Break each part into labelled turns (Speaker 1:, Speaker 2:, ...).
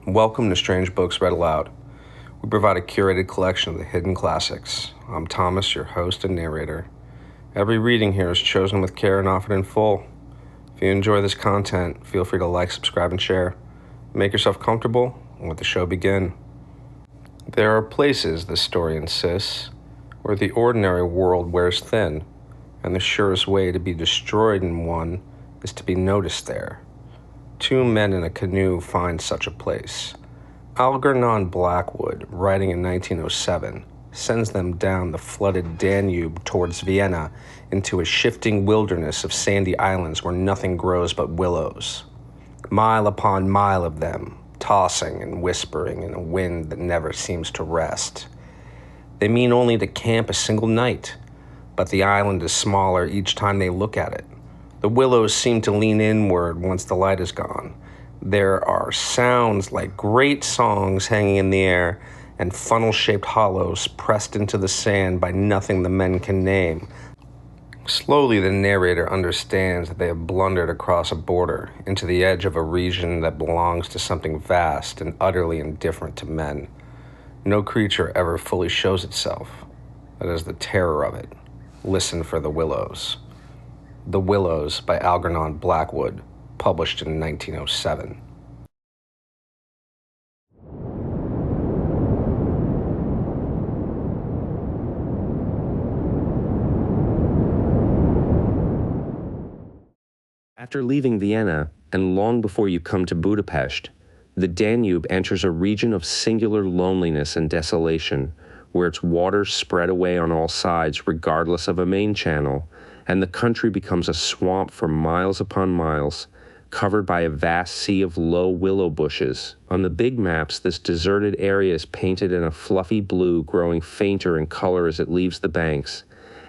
Speaker 1: Welcome to Strange Books Read Aloud. We provide a curated collection of the hidden classics. I'm Thomas, your host and narrator. Every reading here is chosen with care and offered in full. If you enjoy this content, feel free to like, subscribe, and share. Make yourself comfortable and let the show begin. There are places, this story insists, where the ordinary world wears thin, and the surest way to be destroyed in one is to be noticed there. Two men in a canoe find such a place. Algernon Blackwood, writing in 1907, sends them down the flooded Danube towards Vienna into a shifting wilderness of sandy islands where nothing grows but willows. Mile upon mile of them, tossing and whispering in a wind that never seems to rest. They mean only to camp a single night, but the island is smaller each time they look at it. The willows seem to lean inward once the light is gone. There are sounds like great songs hanging in the air and funnel-shaped hollows pressed into the sand by nothing the men can name. Slowly, the narrator understands that they have blundered across a border into the edge of a region that belongs to something vast and utterly indifferent to men. No creature ever fully shows itself. That is the terror of it. Listen for the Willows. The Willows by Algernon Blackwood, published in 1907.
Speaker 2: After leaving Vienna, and long before you come to Budapest, the Danube enters a region of singular loneliness and desolation, where its waters spread away on all sides regardless of a main channel, and the country becomes a swamp for miles upon miles, covered by a vast sea of low willow bushes. On the big maps, this deserted area is painted in a fluffy blue, growing fainter in color as it leaves the banks,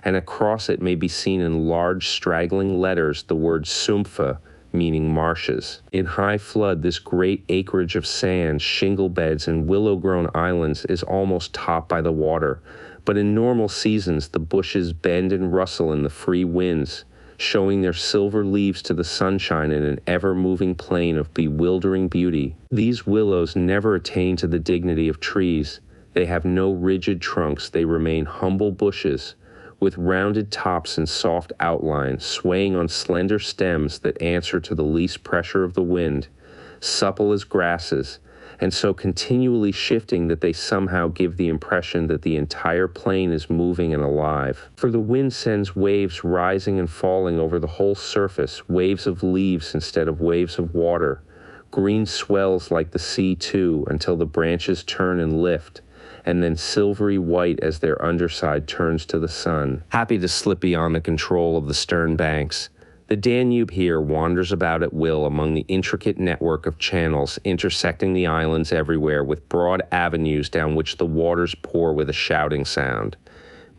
Speaker 2: and across it may be seen in large, straggling letters the word Sumpfe, meaning marshes. In high flood, this great acreage of sand, shingle beds, and willow-grown islands is almost topped by the water, but in normal seasons, the bushes bend and rustle in the free winds, showing their silver leaves to the sunshine in an ever-moving plain of bewildering beauty. These willows never attain to the dignity of trees. They have no rigid trunks. They remain humble bushes, with rounded tops and soft outlines, swaying on slender stems that answer to the least pressure of the wind, supple as grasses, and so continually shifting that they somehow give the impression that the entire plain is moving and alive. For the wind sends waves rising and falling over the whole surface, waves of leaves instead of waves of water. Green swells like the sea too, until the branches turn and lift, and then silvery white as their underside turns to the sun. Happy to slip beyond the control of the stern banks, the Danube here wanders about at will among the intricate network of channels intersecting the islands everywhere with broad avenues down which the waters pour with a shouting sound,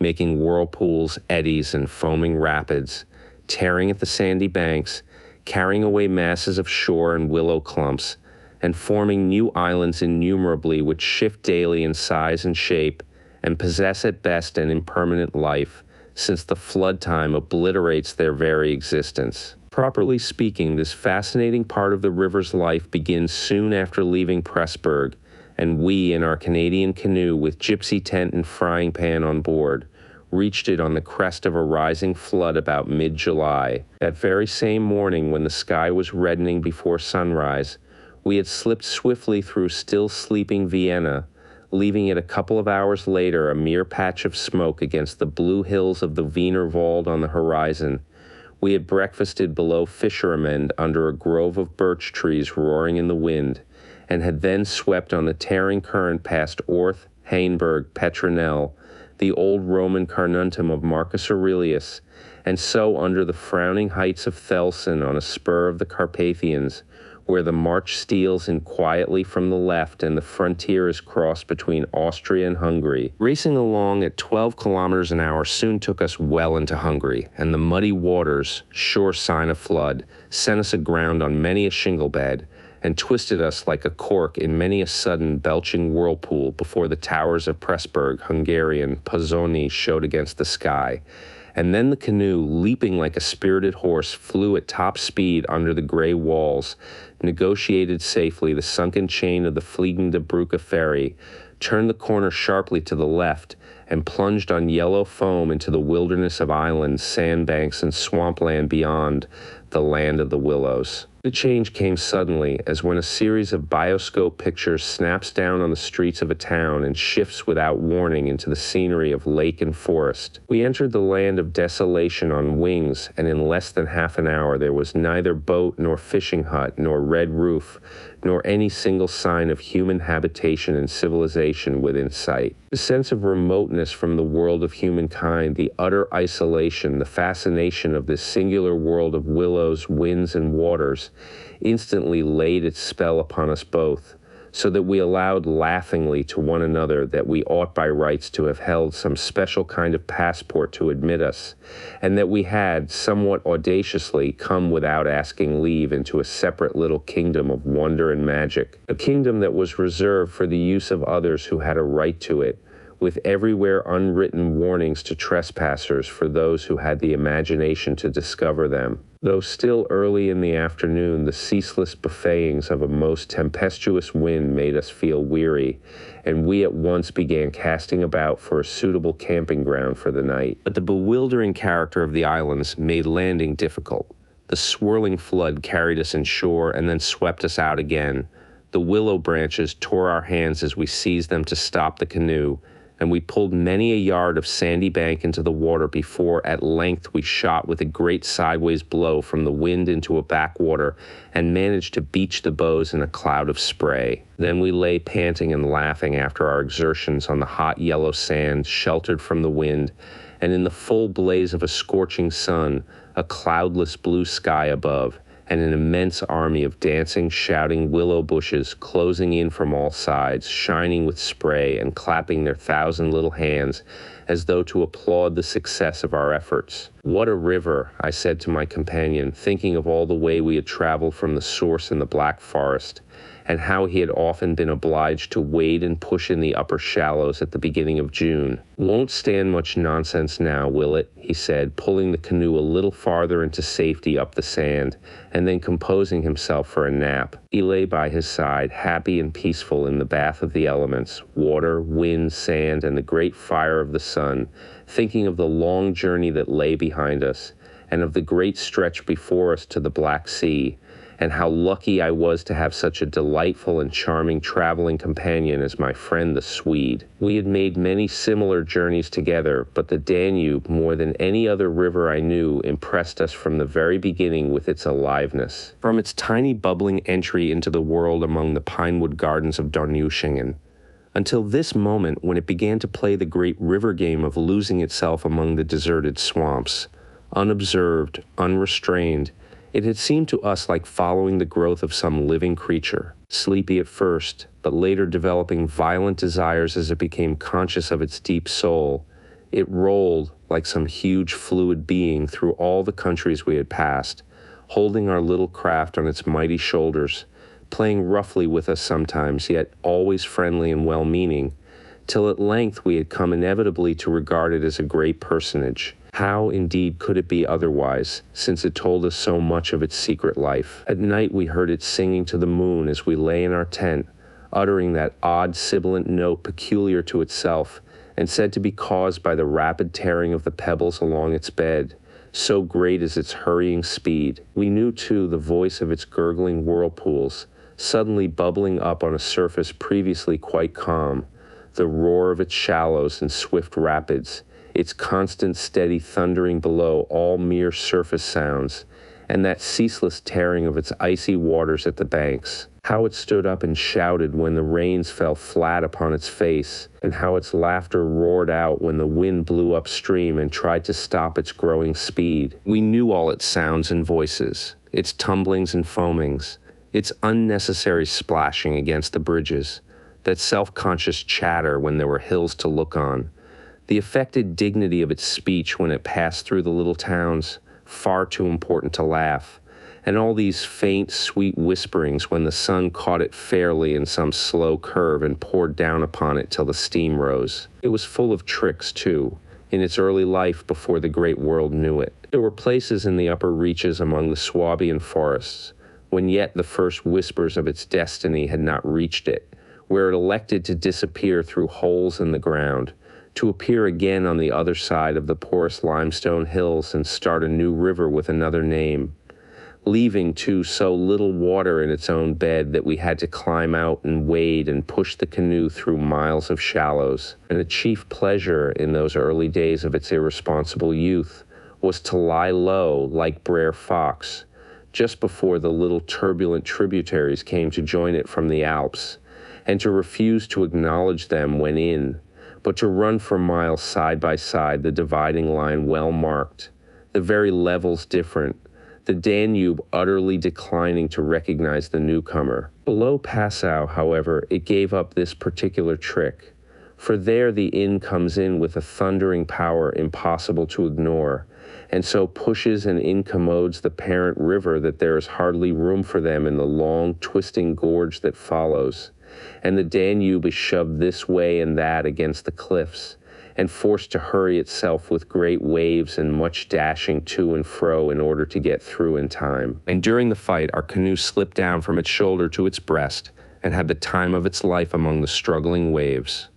Speaker 2: making whirlpools, eddies, and foaming rapids, tearing at the sandy banks, carrying away masses of shore and willow clumps, and forming new islands innumerably which shift daily in size and shape and possess at best an impermanent life, since the flood time obliterates their very existence. Properly speaking, this fascinating part of the river's life begins soon after leaving Pressburg, and we, in our Canadian canoe with gypsy tent and frying pan on board, reached it on the crest of a rising flood about mid-July. That very same morning, when the sky was reddening before sunrise, we had slipped swiftly through still sleeping Vienna, leaving it a couple of hours later a mere patch of smoke against the blue hills of the Wienerwald on the horizon. We had breakfasted below Fischermend under a grove of birch trees roaring in the wind, and had then swept on the tearing current past Orth, Hainburg, Petronell, the old Roman Carnuntum of Marcus Aurelius, and so under the frowning heights of Thelsen on a spur of the Carpathians, where the march steals in quietly from the left and the frontier is crossed between Austria and Hungary. Racing along at 12 kilometers an hour soon took us well into Hungary, and the muddy waters, sure sign of flood, sent us aground on many a shingle bed, and twisted us like a cork in many a sudden belching whirlpool before the towers of Pressburg, Hungarian, Pozsony showed against the sky, and then the canoe, leaping like a spirited horse, flew at top speed under the gray walls, negotiated safely the sunken chain of the Fliegen de Brucke ferry, turned the corner sharply to the left, and plunged on yellow foam into the wilderness of islands, sandbanks, and swampland beyond the land of the Willows. The change came suddenly, as when a series of bioscope pictures snaps down on the streets of a town and shifts without warning into the scenery of lake and forest. We entered the land of desolation on wings, and in less than half an hour there was neither boat nor fishing hut nor red roof, nor any single sign of human habitation and civilization within sight. The sense of remoteness from the world of humankind, the utter isolation, the fascination of this singular world of willows, winds, and waters, instantly laid its spell upon us both, so that we allowed laughingly to one another that we ought by rights to have held some special kind of passport to admit us, and that we had, somewhat audaciously, come without asking leave into a separate little kingdom of wonder and magic, a kingdom that was reserved for the use of others who had a right to it, with everywhere unwritten warnings to trespassers for those who had the imagination to discover them. Though still early in the afternoon, the ceaseless buffetings of a most tempestuous wind made us feel weary, and we at once began casting about for a suitable camping ground for the night. But the bewildering character of the islands made landing difficult. The swirling flood carried us inshore and then swept us out again. The willow branches tore our hands as we seized them to stop the canoe, and we pulled many a yard of sandy bank into the water before at length we shot with a great sideways blow from the wind into a backwater and managed to beach the bows in a cloud of spray. Then we lay panting and laughing after our exertions on the hot yellow sand, sheltered from the wind, and in the full blaze of a scorching sun, a cloudless blue sky above, and an immense army of dancing, shouting willow bushes closing in from all sides, shining with spray and clapping their thousand little hands as though to applaud the success of our efforts. "What a river," I said to my companion, thinking of all the way we had traveled from the source in the Black Forest, and how he had often been obliged to wade and push in the upper shallows at the beginning of June. "Won't stand much nonsense now, will it?" he said, pulling the canoe a little farther into safety up the sand, and then composing himself for a nap. He lay by his side, happy and peaceful in the bath of the elements, water, wind, sand, and the great fire of the sun, thinking of the long journey that lay behind us, and of the great stretch before us to the Black Sea, and how lucky I was to have such a delightful and charming traveling companion as my friend the Swede. We had made many similar journeys together, but the Danube, more than any other river I knew, impressed us from the very beginning with its aliveness. From its tiny bubbling entry into the world among the pinewood gardens of Dorneuschingen, until this moment when it began to play the great river game of losing itself among the deserted swamps, unobserved, unrestrained, it had seemed to us like following the growth of some living creature, sleepy at first, but later developing violent desires as it became conscious of its deep soul. It rolled, like some huge fluid being, through all the countries we had passed, holding our little craft on its mighty shoulders, playing roughly with us sometimes, yet always friendly and well-meaning, till at length we had come inevitably to regard it as a great personage. How, indeed, could it be otherwise, since it told us so much of its secret life? At night we heard it singing to the moon as we lay in our tent, uttering that odd sibilant note peculiar to itself, and said to be caused by the rapid tearing of the pebbles along its bed, so great is its hurrying speed. We knew, too, the voice of its gurgling whirlpools, suddenly bubbling up on a surface previously quite calm, the roar of its shallows and swift rapids, its constant steady thundering below, all mere surface sounds, and that ceaseless tearing of its icy waters at the banks. How it stood up and shouted when the rains fell flat upon its face, and how its laughter roared out when the wind blew upstream and tried to stop its growing speed. We knew all its sounds and voices, its tumblings and foamings, its unnecessary splashing against the bridges, that self-conscious chatter when there were hills to look on, the affected dignity of its speech when it passed through the little towns, far too important to laugh, and all these faint, sweet whisperings when the sun caught it fairly in some slow curve and poured down upon it till the steam rose. It was full of tricks, too, in its early life before the great world knew it. There were places in the upper reaches among the Swabian forests, when yet the first whispers of its destiny had not reached it, where it elected to disappear through holes in the ground, to appear again on the other side of the porous limestone hills and start a new river with another name, leaving too so little water in its own bed that we had to climb out and wade and push the canoe through miles of shallows. And the chief pleasure in those early days of its irresponsible youth was to lie low like Brer Fox, just before the little turbulent tributaries came to join it from the Alps, and to refuse to acknowledge them when in, but to run for miles side by side, the dividing line well marked, the very levels different, the Danube utterly declining to recognize the newcomer. Below Passau, however, it gave up this particular trick, for there the Inn comes in with a thundering power impossible to ignore, and so pushes and incommodes the parent river that there is hardly room for them in the long, twisting gorge that follows, and the Danube is shoved this way and that against the cliffs, and forced to hurry itself with great waves and much dashing to and fro in order to get through in time. And during the fight, our canoe slipped down from its shoulder to its breast and had the time of its life among the struggling waves.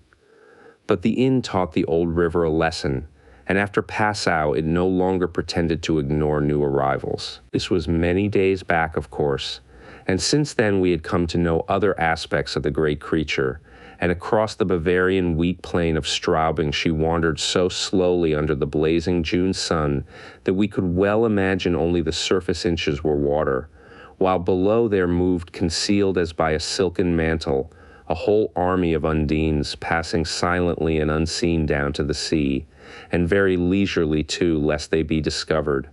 Speaker 2: But the Inn taught the old river a lesson, and after Passau, it no longer pretended to ignore new arrivals. This was many days back, of course, and since then we had come to know other aspects of the great creature, and across the Bavarian wheat plain of Straubing she wandered so slowly under the blazing June sun that we could well imagine only the surface inches were water, while below there moved, concealed as by a silken mantle, a whole army of undines passing silently and unseen down to the sea, and very leisurely too, lest they be discovered.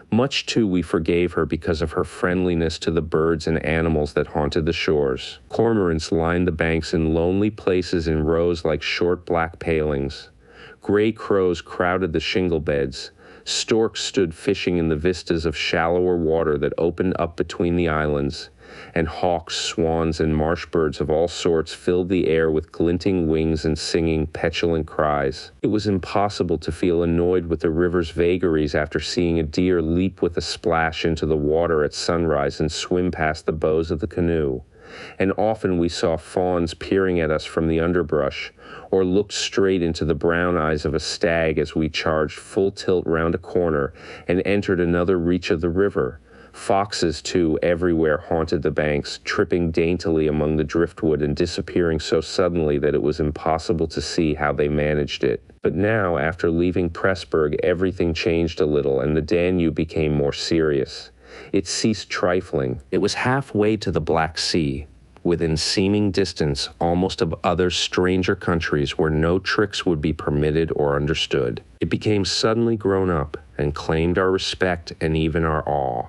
Speaker 2: Much too we forgave her because of her friendliness to the birds and animals that haunted the shores. Cormorants lined the banks in lonely places in rows like short black palings. Gray crows crowded the shingle beds. Storks stood fishing in the vistas of shallower water that opened up between the islands, and hawks, swans, and marsh birds of all sorts filled the air with glinting wings and singing petulant cries. It was impossible to feel annoyed with the river's vagaries after seeing a deer leap with a splash into the water at sunrise and swim past the bows of the canoe, and often we saw fawns peering at us from the underbrush, or looked straight into the brown eyes of a stag as we charged full tilt round a corner and entered another reach of the river. Foxes, too, everywhere haunted the banks, tripping daintily among the driftwood and disappearing so suddenly that it was impossible to see how they managed it. But now, after leaving Pressburg, everything changed a little, and the Danube became more serious. It ceased trifling. It was halfway to the Black Sea, within seeming distance almost of other stranger countries where no tricks would be permitted or understood. It became suddenly grown up and claimed our respect and even our awe.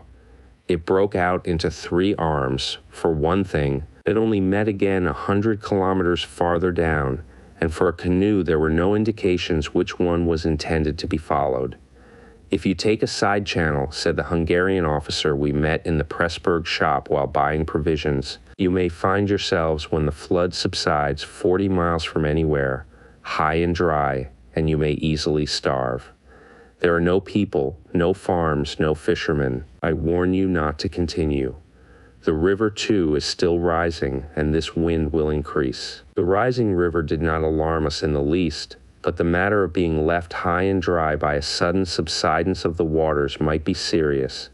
Speaker 2: It broke out into three arms. For one thing, it only met again 100 kilometers farther down, and for a canoe there were no indications which one was intended to be followed. "If you take a side channel," said the Hungarian officer we met in the Pressburg shop while buying provisions, "you may find yourselves, when the flood subsides, 40 miles from anywhere, high and dry, and you may easily starve. There are no people, no farms, no fishermen. I warn you not to continue. The river, too, is still rising, and this wind will increase." The rising river did not alarm us in the least, but the matter of being left high and dry by a sudden subsidence of the waters might be serious,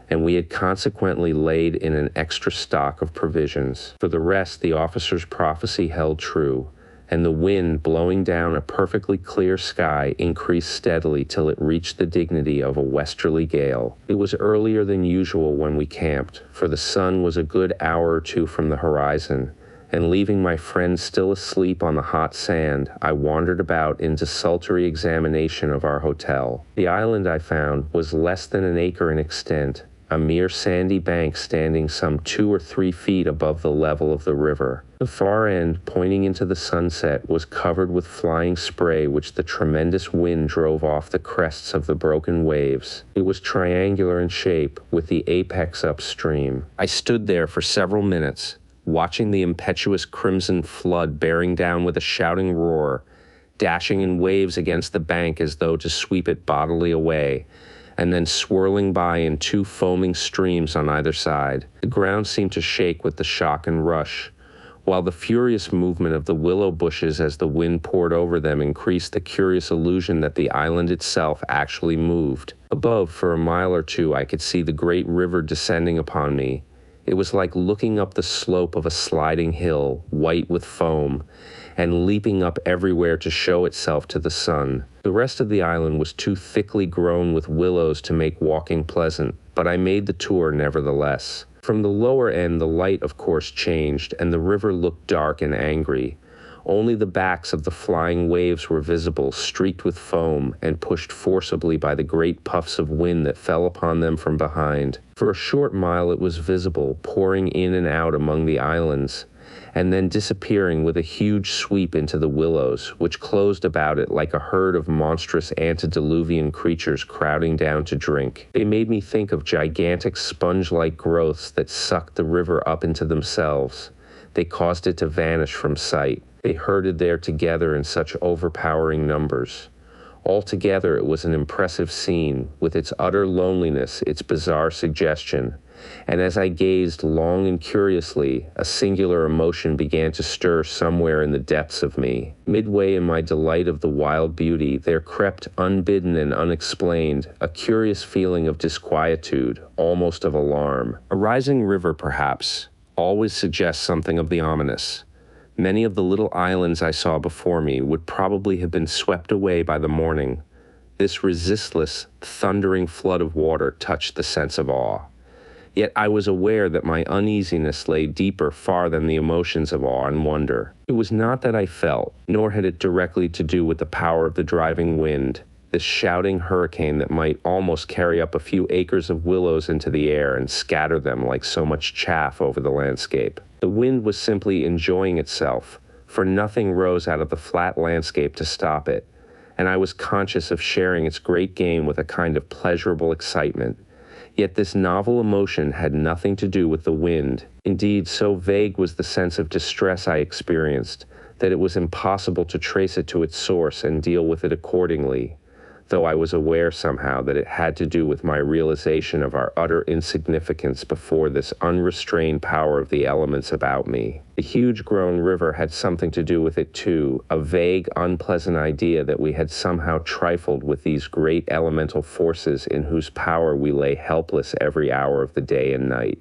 Speaker 2: and we had consequently laid in an extra stock of provisions. For the rest, the officer's prophecy held true, and the wind, blowing down a perfectly clear sky, increased steadily till it reached the dignity of a westerly gale. It was earlier than usual when we camped, for the sun was a good hour or two from the horizon, and leaving my friend still asleep on the hot sand, I wandered about in desultory examination of our hotel. The island, I found, was less than an acre in extent, a mere sandy bank standing some 2 or 3 feet above the level of the river. The far end, pointing into the sunset, was covered with flying spray which the tremendous wind drove off the crests of the broken waves. It was triangular in shape, with the apex upstream. I stood there for several minutes, watching the impetuous crimson flood bearing down with a shouting roar, dashing in waves against the bank as though to sweep it bodily away, and then swirling by in two foaming streams on either side. The ground seemed to shake with the shock and rush, while the furious movement of the willow bushes as the wind poured over them increased the curious illusion that the island itself actually moved. Above, for a mile or two, I could see the great river descending upon me. It was like looking up the slope of a sliding hill, white with foam, and leaping up everywhere to show itself to the sun. The rest of the island was too thickly grown with willows to make walking pleasant, but I made the tour nevertheless. From the lower end, the light, of course, changed, and the river looked dark and angry. Only the backs of the flying waves were visible, streaked with foam, and pushed forcibly by the great puffs of wind that fell upon them from behind. For a short mile it was visible, pouring in and out among the islands, and then disappearing with a huge sweep into the willows, which closed about it like a herd of monstrous antediluvian creatures crowding down to drink. They made me think of gigantic sponge-like growths that sucked the river up into themselves. They caused it to vanish from sight. They herded there together in such overpowering numbers. Altogether, it was an impressive scene, with its utter loneliness, its bizarre suggestion. And as I gazed long and curiously, a singular emotion began to stir somewhere in the depths of me. Midway in my delight of the wild beauty, there crept, unbidden and unexplained, a curious feeling of disquietude, almost of alarm. A rising river, perhaps, always suggests something of the ominous. Many of the little islands I saw before me would probably have been swept away by the morning. This resistless, thundering flood of water touched the sense of awe. Yet I was aware that my uneasiness lay deeper far than the emotions of awe and wonder. It was not that I felt, nor had it directly to do with the power of the driving wind, this shouting hurricane that might almost carry up a few acres of willows into the air and scatter them like so much chaff over the landscape. The wind was simply enjoying itself, for nothing rose out of the flat landscape to stop it, and I was conscious of sharing its great game with a kind of pleasurable excitement. Yet this novel emotion had nothing to do with the wind. Indeed, so vague was the sense of distress I experienced that it was impossible to trace it to its source and deal with it accordingly, though I was aware somehow that it had to do with my realization of our utter insignificance before this unrestrained power of the elements about me. The huge-grown river had something to do with it too, a vague, unpleasant idea that we had somehow trifled with these great elemental forces in whose power we lay helpless every hour of the day and night.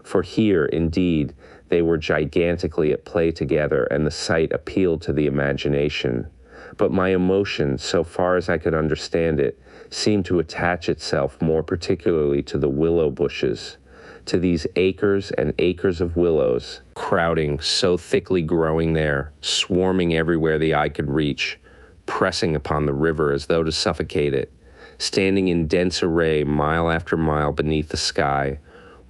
Speaker 2: For here, indeed, they were gigantically at play together, and the sight appealed to the imagination. But my emotion, so far as I could understand it, seemed to attach itself more particularly to the willow bushes, to these acres and acres of willows, crowding, so thickly growing there, swarming everywhere the eye could reach, pressing upon the river as though to suffocate it, standing in dense array mile after mile beneath the sky,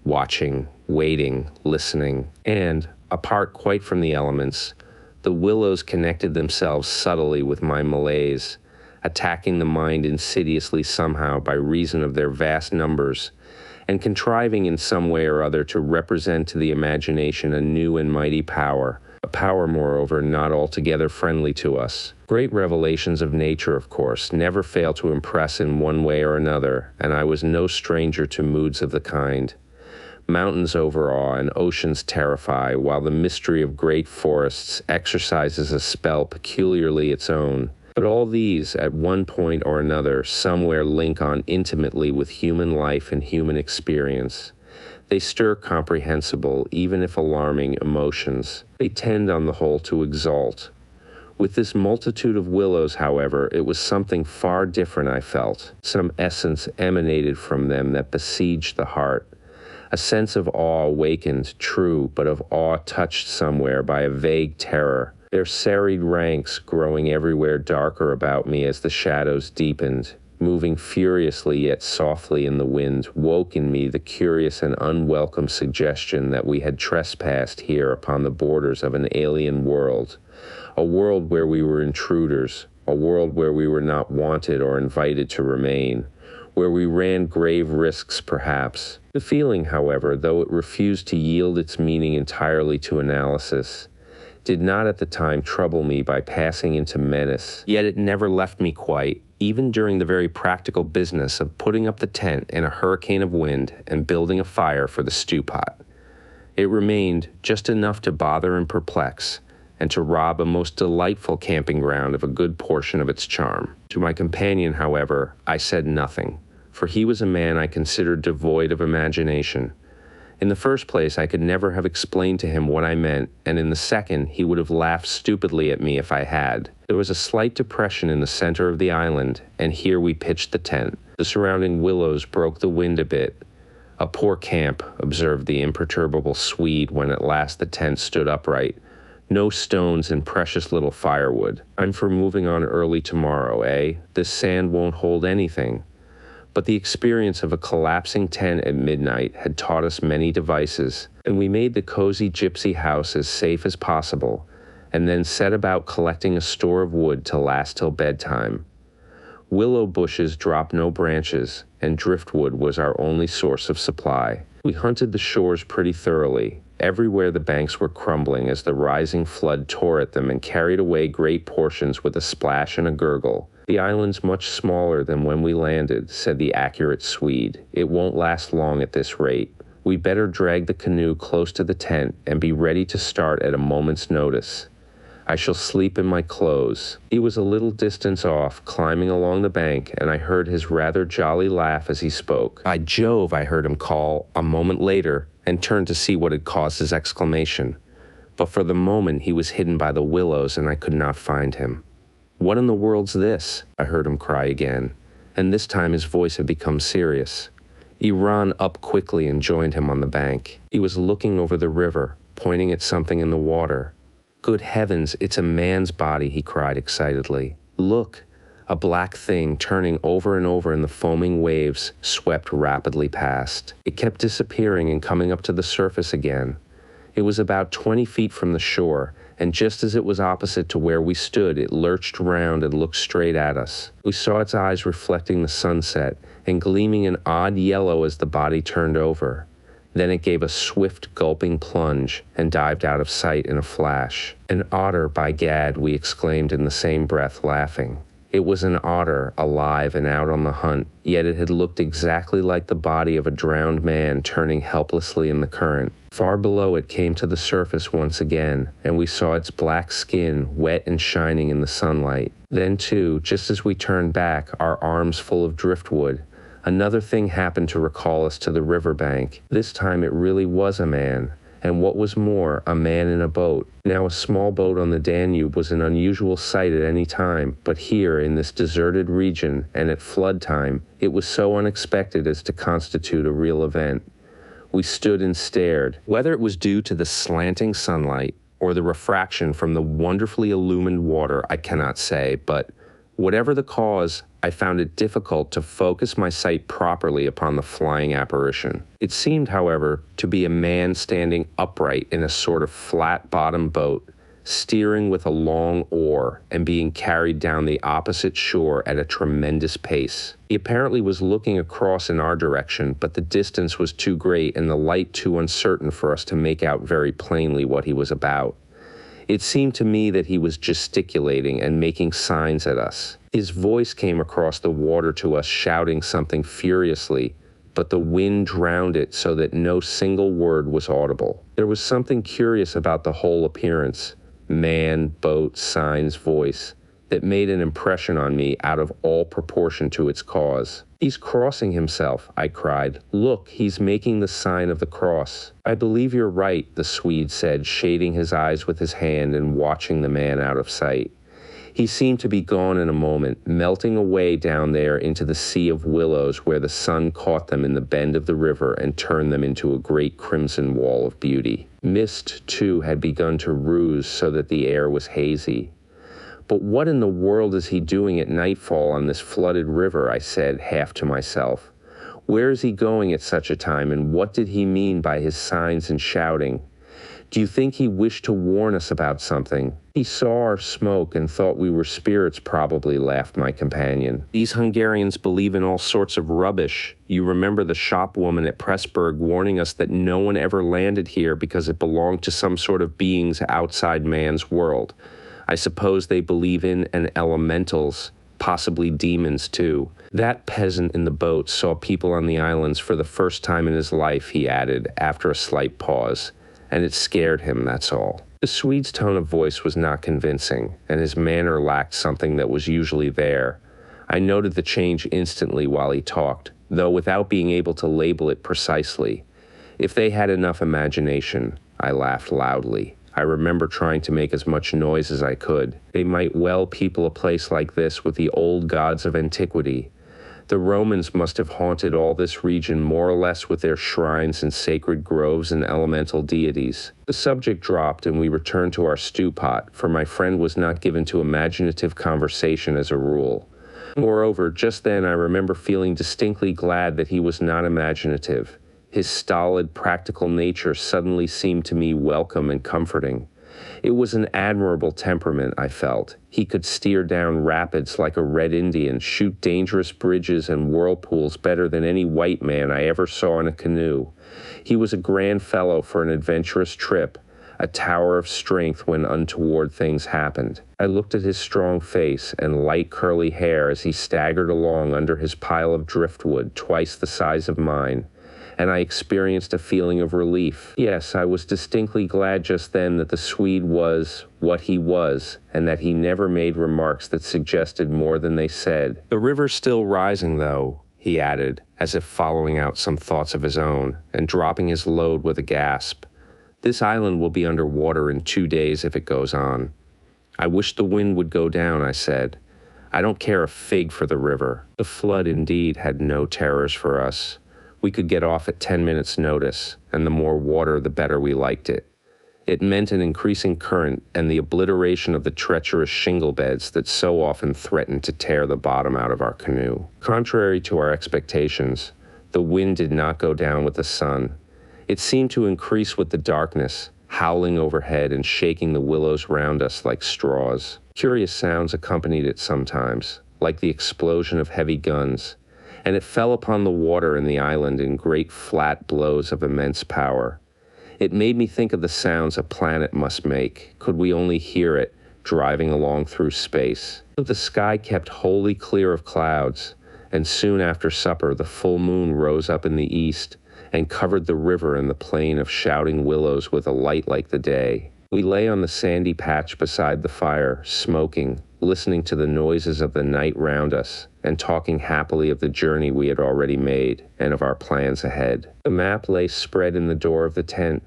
Speaker 2: watching, waiting, listening, and, apart quite from the elements, the willows connected themselves subtly with my malaise, attacking the mind insidiously somehow by reason of their vast numbers, and contriving in some way or other to represent to the imagination a new and mighty power, a power, moreover, not altogether friendly to us. Great revelations of nature, of course, never fail to impress in one way or another, and I was no stranger to moods of the kind. Mountains overawe and oceans terrify, while the mystery of great forests exercises a spell peculiarly its own. But all these, at one point or another, somewhere link on intimately with human life and human experience. They stir comprehensible, even if alarming, emotions. They tend, on the whole, to exalt. With this multitude of willows, however, it was something far different I felt. Some essence emanated from them that besieged the heart. A sense of awe awakened, true, but of awe touched somewhere by a vague terror. Their serried ranks, growing everywhere darker about me as the shadows deepened, moving furiously yet softly in the wind, woke in me the curious and unwelcome suggestion that we had trespassed here upon the borders of an alien world, a world where we were intruders, a world where we were not wanted or invited to remain, where we ran grave risks perhaps. The feeling, however, though it refused to yield its meaning entirely to analysis, did not at the time trouble me by passing into menace. Yet it never left me quite, even during the very practical business of putting up the tent in a hurricane of wind and building a fire for the stew pot. It remained just enough to bother and perplex, and to rob a most delightful camping ground of a good portion of its charm. To my companion, however, I said nothing, for he was a man I considered devoid of imagination. In the first place, I could never have explained to him what I meant, and in the second, he would have laughed stupidly at me if I had. There was a slight depression in the center of the island, and here we pitched the tent. The surrounding willows broke the wind a bit. "A poor camp," observed the imperturbable Swede when at last the tent stood upright. "No stones and precious little firewood. I'm for moving on early tomorrow, eh? This sand won't hold anything." But the experience of a collapsing tent at midnight had taught us many devices, and we made the cozy gypsy house as safe as possible, and then set about collecting a store of wood to last till bedtime. Willow bushes dropped no branches, and driftwood was our only source of supply. We hunted the shores pretty thoroughly. Everywhere the banks were crumbling as the rising flood tore at them and carried away great portions with a splash and a gurgle. "The island's much smaller than when we landed," said the accurate Swede. "It won't last long at this rate. We'd better drag the canoe close to the tent and be ready to start at a moment's notice. I shall sleep in my clothes." He was a little distance off, climbing along the bank, and I heard his rather jolly laugh as he spoke. "By Jove," I heard him call a moment later, and turned to see what had caused his exclamation. But for the moment he was hidden by the willows, and I could not find him. "What in the world's this?" I heard him cry again, and this time his voice had become serious. He ran up quickly and joined him on the bank. He was looking over the river, pointing at something in the water. "Good heavens, it's a man's body," he cried excitedly. "Look!" A black thing, turning over and over in the foaming waves, swept rapidly past. It kept disappearing and coming up to the surface again. It was about 20 feet from the shore, and just as it was opposite to where we stood, it lurched round and looked straight at us. We saw its eyes reflecting the sunset, and gleaming an odd yellow as the body turned over. Then it gave a swift, gulping plunge, and dived out of sight in a flash. "An otter, by gad," we exclaimed in the same breath, laughing. It was an otter, alive and out on the hunt, yet it had looked exactly like the body of a drowned man turning helplessly in the current. Far below it came to the surface once again, and we saw its black skin wet and shining in the sunlight. Then, too, just as we turned back, our arms full of driftwood, another thing happened to recall us to the riverbank. This time it really was a man, and what was more, a man in a boat. Now a small boat on the Danube was an unusual sight at any time, but here, in this deserted region, and at flood time, it was so unexpected as to constitute a real event. We stood and stared. Whether it was due to the slanting sunlight, or the refraction from the wonderfully illumined water, I cannot say, but whatever the cause, I found it difficult to focus my sight properly upon the flying apparition. It seemed, however, to be a man standing upright in a sort of flat-bottomed boat, steering with a long oar and being carried down the opposite shore at a tremendous pace. He apparently was looking across in our direction, but the distance was too great and the light too uncertain for us to make out very plainly what he was about. It seemed to me that he was gesticulating and making signs at us. His voice came across the water to us, shouting something furiously, but the wind drowned it so that no single word was audible. There was something curious about the whole appearance, man, boat, signs, voice, that made an impression on me out of all proportion to its cause. "He's crossing himself," I cried. "Look, he's making the sign of the cross." "I believe you're right," the Swede said, shading his eyes with his hand and watching the man out of sight. He seemed to be gone in a moment, melting away down there into the sea of willows where the sun caught them in the bend of the river and turned them into a great crimson wall of beauty. Mist, too, had begun to ruse so that the air was hazy. "But what in the world is he doing at nightfall on this flooded river?" I said, half to myself. "Where is he going at such a time, and what did he mean by his signs and shouting?" Do you think he wished to warn us about something? He saw our smoke and thought we were spirits probably, laughed my companion. These Hungarians believe in all sorts of rubbish. You remember the shopwoman at Pressburg warning us that no one ever landed here because it belonged to some sort of beings outside man's world. I suppose they believe in elementals, possibly demons too. That peasant in the boat saw people on the islands for the first time in his life, he added, after a slight pause. And it scared him, that's all. The Swede's tone of voice was not convincing, and his manner lacked something that was usually there. I noted the change instantly while he talked, though without being able to label it precisely. If they had enough imagination, I laughed loudly. I remember trying to make as much noise as I could. They might well people a place like this with the old gods of antiquity. The Romans must have haunted all this region more or less with their shrines and sacred groves and elemental deities. The subject dropped and we returned to our stew pot, for my friend was not given to imaginative conversation as a rule. Moreover, just then I remember feeling distinctly glad that he was not imaginative. His stolid, practical nature suddenly seemed to me welcome and comforting. It was an admirable temperament, I felt. He could steer down rapids like a Red Indian, shoot dangerous bridges and whirlpools better than any white man I ever saw in a canoe. He was a grand fellow for an adventurous trip, a tower of strength when untoward things happened. I looked at his strong face and light curly hair as he staggered along under his pile of driftwood, twice the size of mine, and I experienced a feeling of relief. Yes, I was distinctly glad just then that the Swede was what he was, and that he never made remarks that suggested more than they said. The river's still rising, though, he added, as if following out some thoughts of his own, and dropping his load with a gasp. This island will be under water in 2 days if it goes on. I wish the wind would go down, I said. I don't care a fig for the river. The flood, indeed, had no terrors for us. We could get off at 10 minutes' notice, and the more water, the better we liked it. It meant an increasing current and the obliteration of the treacherous shingle beds that so often threatened to tear the bottom out of our canoe. Contrary to our expectations, the wind did not go down with the sun. It seemed to increase with the darkness, howling overhead and shaking the willows round us like straws. Curious sounds accompanied it sometimes, like the explosion of heavy guns, and it fell upon the water in the island in great flat blows of immense power. It made me think of the sounds a planet must make, could we only hear it, driving along through space. The sky kept wholly clear of clouds, and soon after supper the full moon rose up in the east and covered the river and the plain of shouting willows with a light like the day. We lay on the sandy patch beside the fire, smoking, listening to the noises of the night round us, and talking happily of the journey we had already made, and of our plans ahead. The map lay spread in the door of the tent,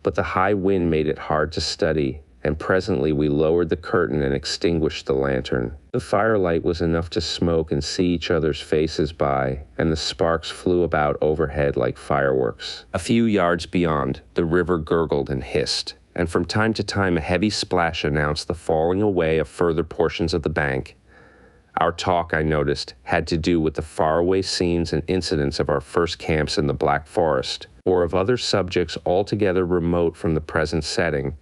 Speaker 2: but the high wind made it hard to study, and presently we lowered the curtain and extinguished the lantern. The firelight was enough to smoke and see each other's faces by, and the sparks flew about overhead like fireworks. A few yards beyond, the river gurgled and hissed, and from time to time a heavy splash announced the falling away of further portions of the bank. Our talk, I noticed, had to do with the faraway scenes and incidents of our first camps in the Black Forest, or of other subjects altogether remote from the present setting,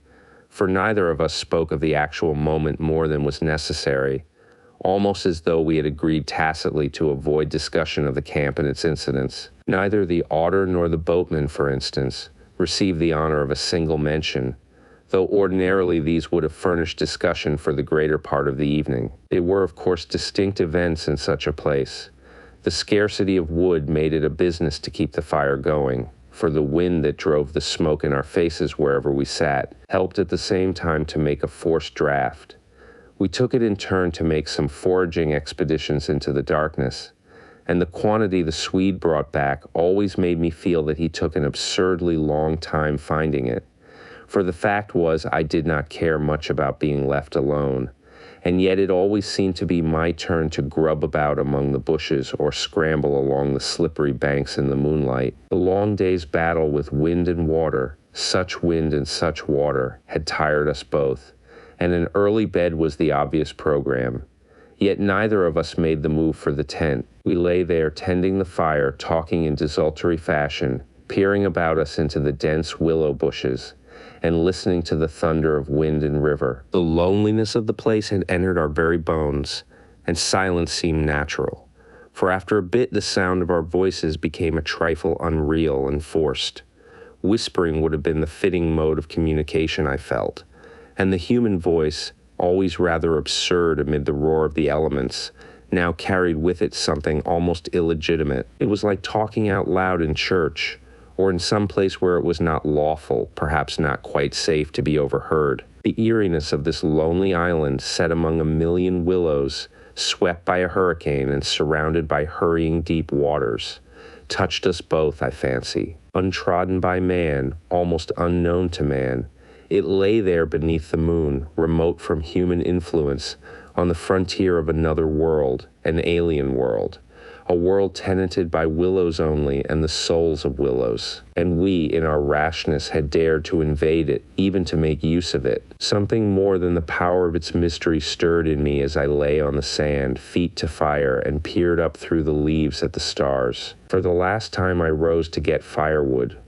Speaker 2: for neither of us spoke of the actual moment more than was necessary, almost as though we had agreed tacitly to avoid discussion of the camp and its incidents. Neither the otter nor the boatman, for instance, received the honor of a single mention, though ordinarily these would have furnished discussion for the greater part of the evening. They were, of course, distinct events in such a place. The scarcity of wood made it a business to keep the fire going, for the wind that drove the smoke in our faces wherever we sat helped at the same time to make a forced draught. We took it in turn to make some foraging expeditions into the darkness, and the quantity the Swede brought back always made me feel that he took an absurdly long time finding it. For the fact was, I did not care much about being left alone, and yet it always seemed to be my turn to grub about among the bushes or scramble along the slippery banks in the moonlight. The long day's battle with wind and water, such wind and such water, had tired us both, and an early bed was the obvious program. Yet neither of us made the move for the tent. We lay there tending the fire, talking in desultory fashion, peering about us into the dense willow bushes, and listening to the thunder of wind and river. The loneliness of the place had entered our very bones, and silence seemed natural. For after a bit the sound of our voices became a trifle unreal and forced. Whispering would have been the fitting mode of communication, I felt, and the human voice, always rather absurd amid the roar of the elements, now carried with it something almost illegitimate. It was like talking out loud in church, or in some place where it was not lawful, perhaps not quite safe to be overheard. The eeriness of this lonely island set among a million willows, swept by a hurricane and surrounded by hurrying deep waters, touched us both, I fancy. Untrodden by man, almost unknown to man, it lay there beneath the moon, remote from human influence, on the frontier of another world, an alien world, a world tenanted by willows only and the souls of willows. And we, in our rashness, had dared to invade it, even to make use of it. Something more than the power of its mystery stirred in me as I lay on the sand, feet to fire, and peered up through the leaves at the stars. For the last time I rose to get firewood.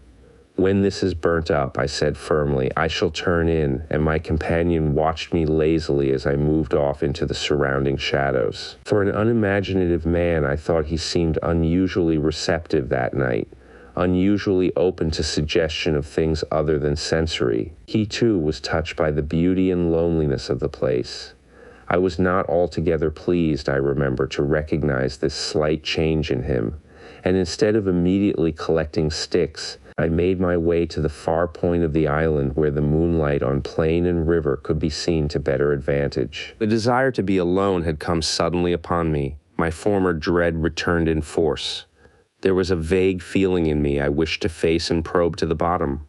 Speaker 2: When this is burnt up, I said firmly, I shall turn in, and my companion watched me lazily as I moved off into the surrounding shadows. For an unimaginative man, I thought he seemed unusually receptive that night, unusually open to suggestion of things other than sensory. He too was touched by the beauty and loneliness of the place. I was not altogether pleased, I remember, to recognize this slight change in him, and instead of immediately collecting sticks, I made my way to the far point of the island where the moonlight on plain and river could be seen to better advantage. The desire to be alone had come suddenly upon me. My former dread returned in force. There was a vague feeling in me I wished to face and probe to the bottom.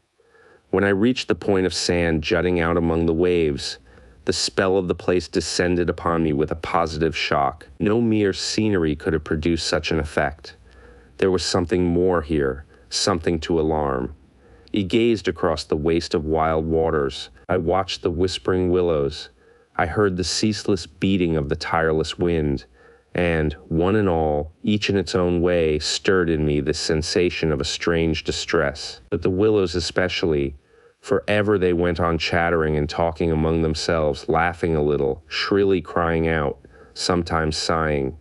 Speaker 2: When I reached the point of sand jutting out among the waves, the spell of the place descended upon me with a positive shock. No mere scenery could have produced such an effect. There was something more here. Something to alarm. He gazed across the waste of wild waters. I watched the whispering willows. I heard the ceaseless beating of the tireless wind, and, one and all, each in its own way, stirred in me this sensation of a strange distress. But the willows especially, forever they went on chattering and talking among themselves, laughing a little, shrilly crying out, sometimes sighing.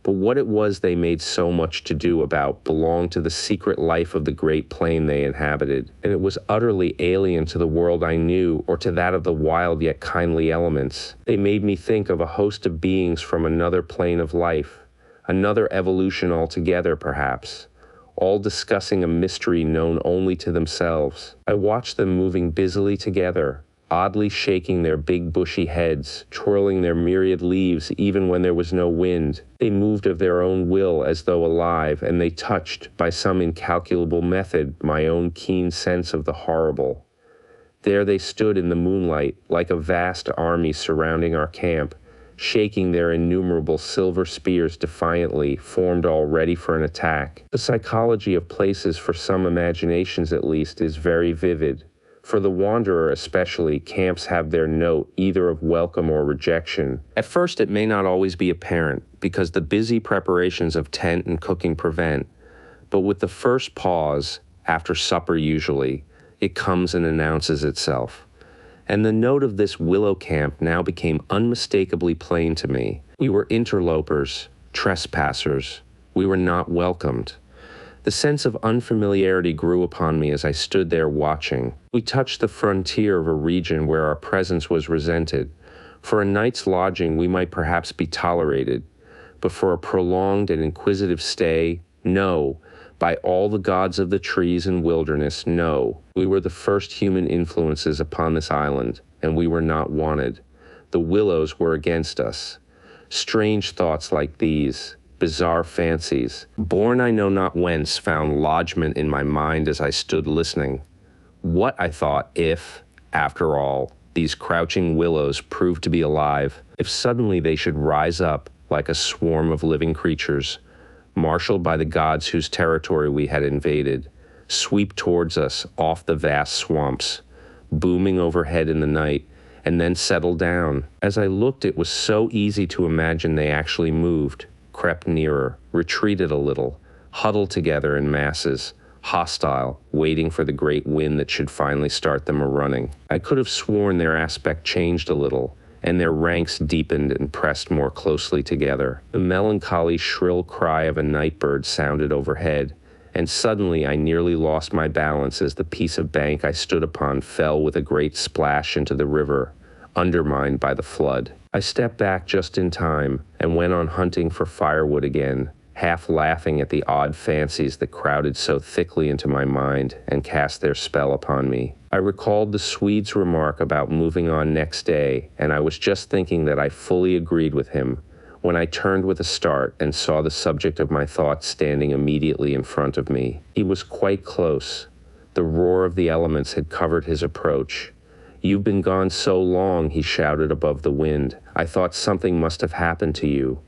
Speaker 2: But what it was they made so much to do about belonged to the secret life of the great plain they inhabited, and it was utterly alien to the world I knew or to that of the wild yet kindly elements. They made me think of a host of beings from another plane of life, another evolution altogether perhaps, all discussing a mystery known only to themselves. I watched them moving busily together, oddly shaking their big bushy heads, twirling their myriad leaves even when there was no wind. They moved of their own will as though alive, and they touched, by some incalculable method, my own keen sense of the horrible. There they stood in the moonlight, like a vast army surrounding our camp, shaking their innumerable silver spears defiantly, formed all ready for an attack. The psychology of places, for some imaginations at least, is very vivid. For the wanderer especially, camps have their note either of welcome or rejection. At first it may not always be apparent, because the busy preparations of tent and cooking prevent, but with the first pause, after supper usually, it comes and announces itself. And the note of this willow camp now became unmistakably plain to me. We were interlopers, trespassers. We were not welcomed. The sense of unfamiliarity grew upon me as I stood there watching. We touched the frontier of a region where our presence was resented. For a night's lodging we might perhaps be tolerated, but for a prolonged and inquisitive stay, no. By all the gods of the trees and wilderness, no. We were the first human influences upon this island, and we were not wanted. The willows were against us. Strange thoughts like these, bizarre fancies, born I know not whence, found lodgment in my mind as I stood listening. What, I thought, if, after all, these crouching willows proved to be alive, if suddenly they should rise up like a swarm of living creatures, marshaled by the gods whose territory we had invaded, sweep towards us off the vast swamps, booming overhead in the night, and then settle down. As I looked, it was so easy to imagine they actually moved, crept nearer, retreated a little, huddled together in masses, hostile, waiting for the great wind that should finally start them a-running. I could have sworn their aspect changed a little, and their ranks deepened and pressed more closely together. The melancholy, shrill cry of a night bird sounded overhead, and suddenly I nearly lost my balance as the piece of bank I stood upon fell with a great splash into the river, undermined by the flood. I stepped back just in time and went on hunting for firewood again, half laughing at the odd fancies that crowded so thickly into my mind and cast their spell upon me. I recalled the Swede's remark about moving on next day, and I was just thinking that I fully agreed with him when I turned with a start and saw the subject of my thoughts standing immediately in front of me. He was quite close. The roar of the elements had covered his approach. "You've been gone so long," he shouted above the wind. "I thought something must have happened to you."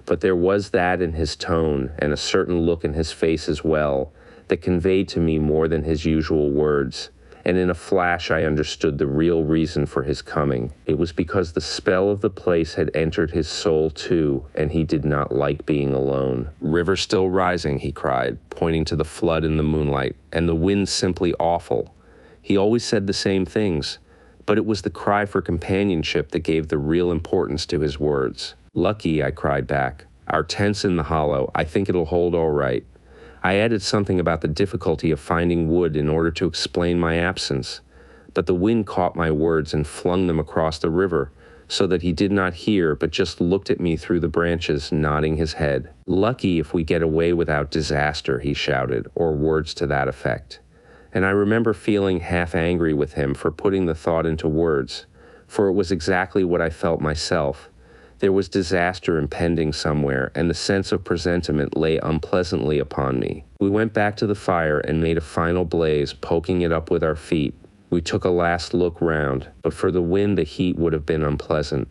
Speaker 2: But there was that in his tone, and a certain look in his face as well, that conveyed to me more than his usual words. And in a flash I understood the real reason for his coming. It was because the spell of the place had entered his soul too, and he did not like being alone. "River still rising," he cried, pointing to the flood in the moonlight, "and the wind simply awful." He always said the same things, but it was the cry for companionship that gave the real importance to his words. "Lucky," I cried back. "Our tent's in the hollow. I think it'll hold all right." I added something about the difficulty of finding wood in order to explain my absence, but the wind caught my words and flung them across the river, so that he did not hear but just looked at me through the branches, nodding his head. "Lucky if we get away without disaster," he shouted, or words to that effect. And I remember feeling half angry with him for putting the thought into words, for it was exactly what I felt myself. There was disaster impending somewhere, and the sense of presentiment lay unpleasantly upon me. We went back to the fire and made a final blaze, poking it up with our feet. We took a last look round, but for the wind the heat would have been unpleasant.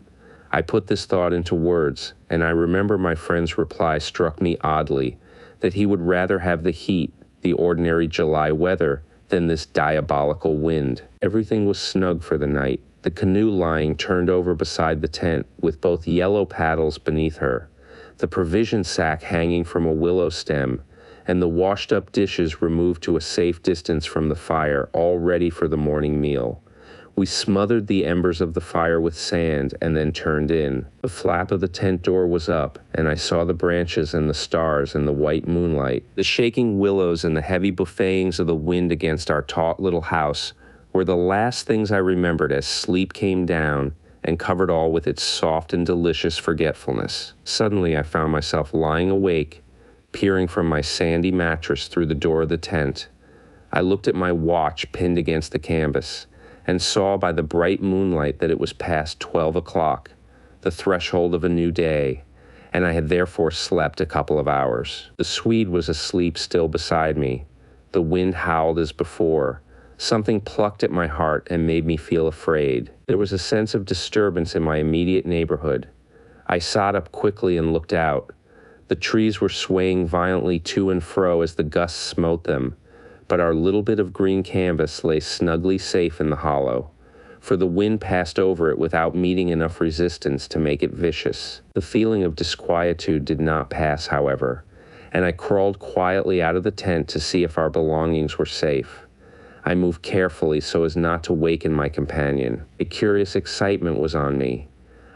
Speaker 2: I put this thought into words, and I remember my friend's reply struck me oddly, that he would rather have the heat, the ordinary July weather, than this diabolical wind. Everything was snug for the night. The canoe lying turned over beside the tent, with both yellow paddles beneath her, the provision sack hanging from a willow stem, and the washed-up dishes removed to a safe distance from the fire, all ready for the morning meal. We smothered the embers of the fire with sand and then turned in. The flap of the tent door was up, and I saw the branches and the stars in the white moonlight. The shaking willows and the heavy buffetings of the wind against our taut little house were the last things I remembered as sleep came down and covered all with its soft and delicious forgetfulness. Suddenly I found myself lying awake, peering from my sandy mattress through the door of the tent. I looked at my watch pinned against the canvas, and saw by the bright moonlight that it was past 12 o'clock, the threshold of a new day, and I had therefore slept a couple of hours. The Swede was asleep still beside me. The wind howled as before. Something plucked at my heart and made me feel afraid. There was a sense of disturbance in my immediate neighborhood. I sat up quickly and looked out. The trees were swaying violently to and fro as the gusts smote them, but our little bit of green canvas lay snugly safe in the hollow, for the wind passed over it without meeting enough resistance to make it vicious. The feeling of disquietude did not pass, however, and I crawled quietly out of the tent to see if our belongings were safe. I moved carefully so as not to waken my companion. A curious excitement was on me.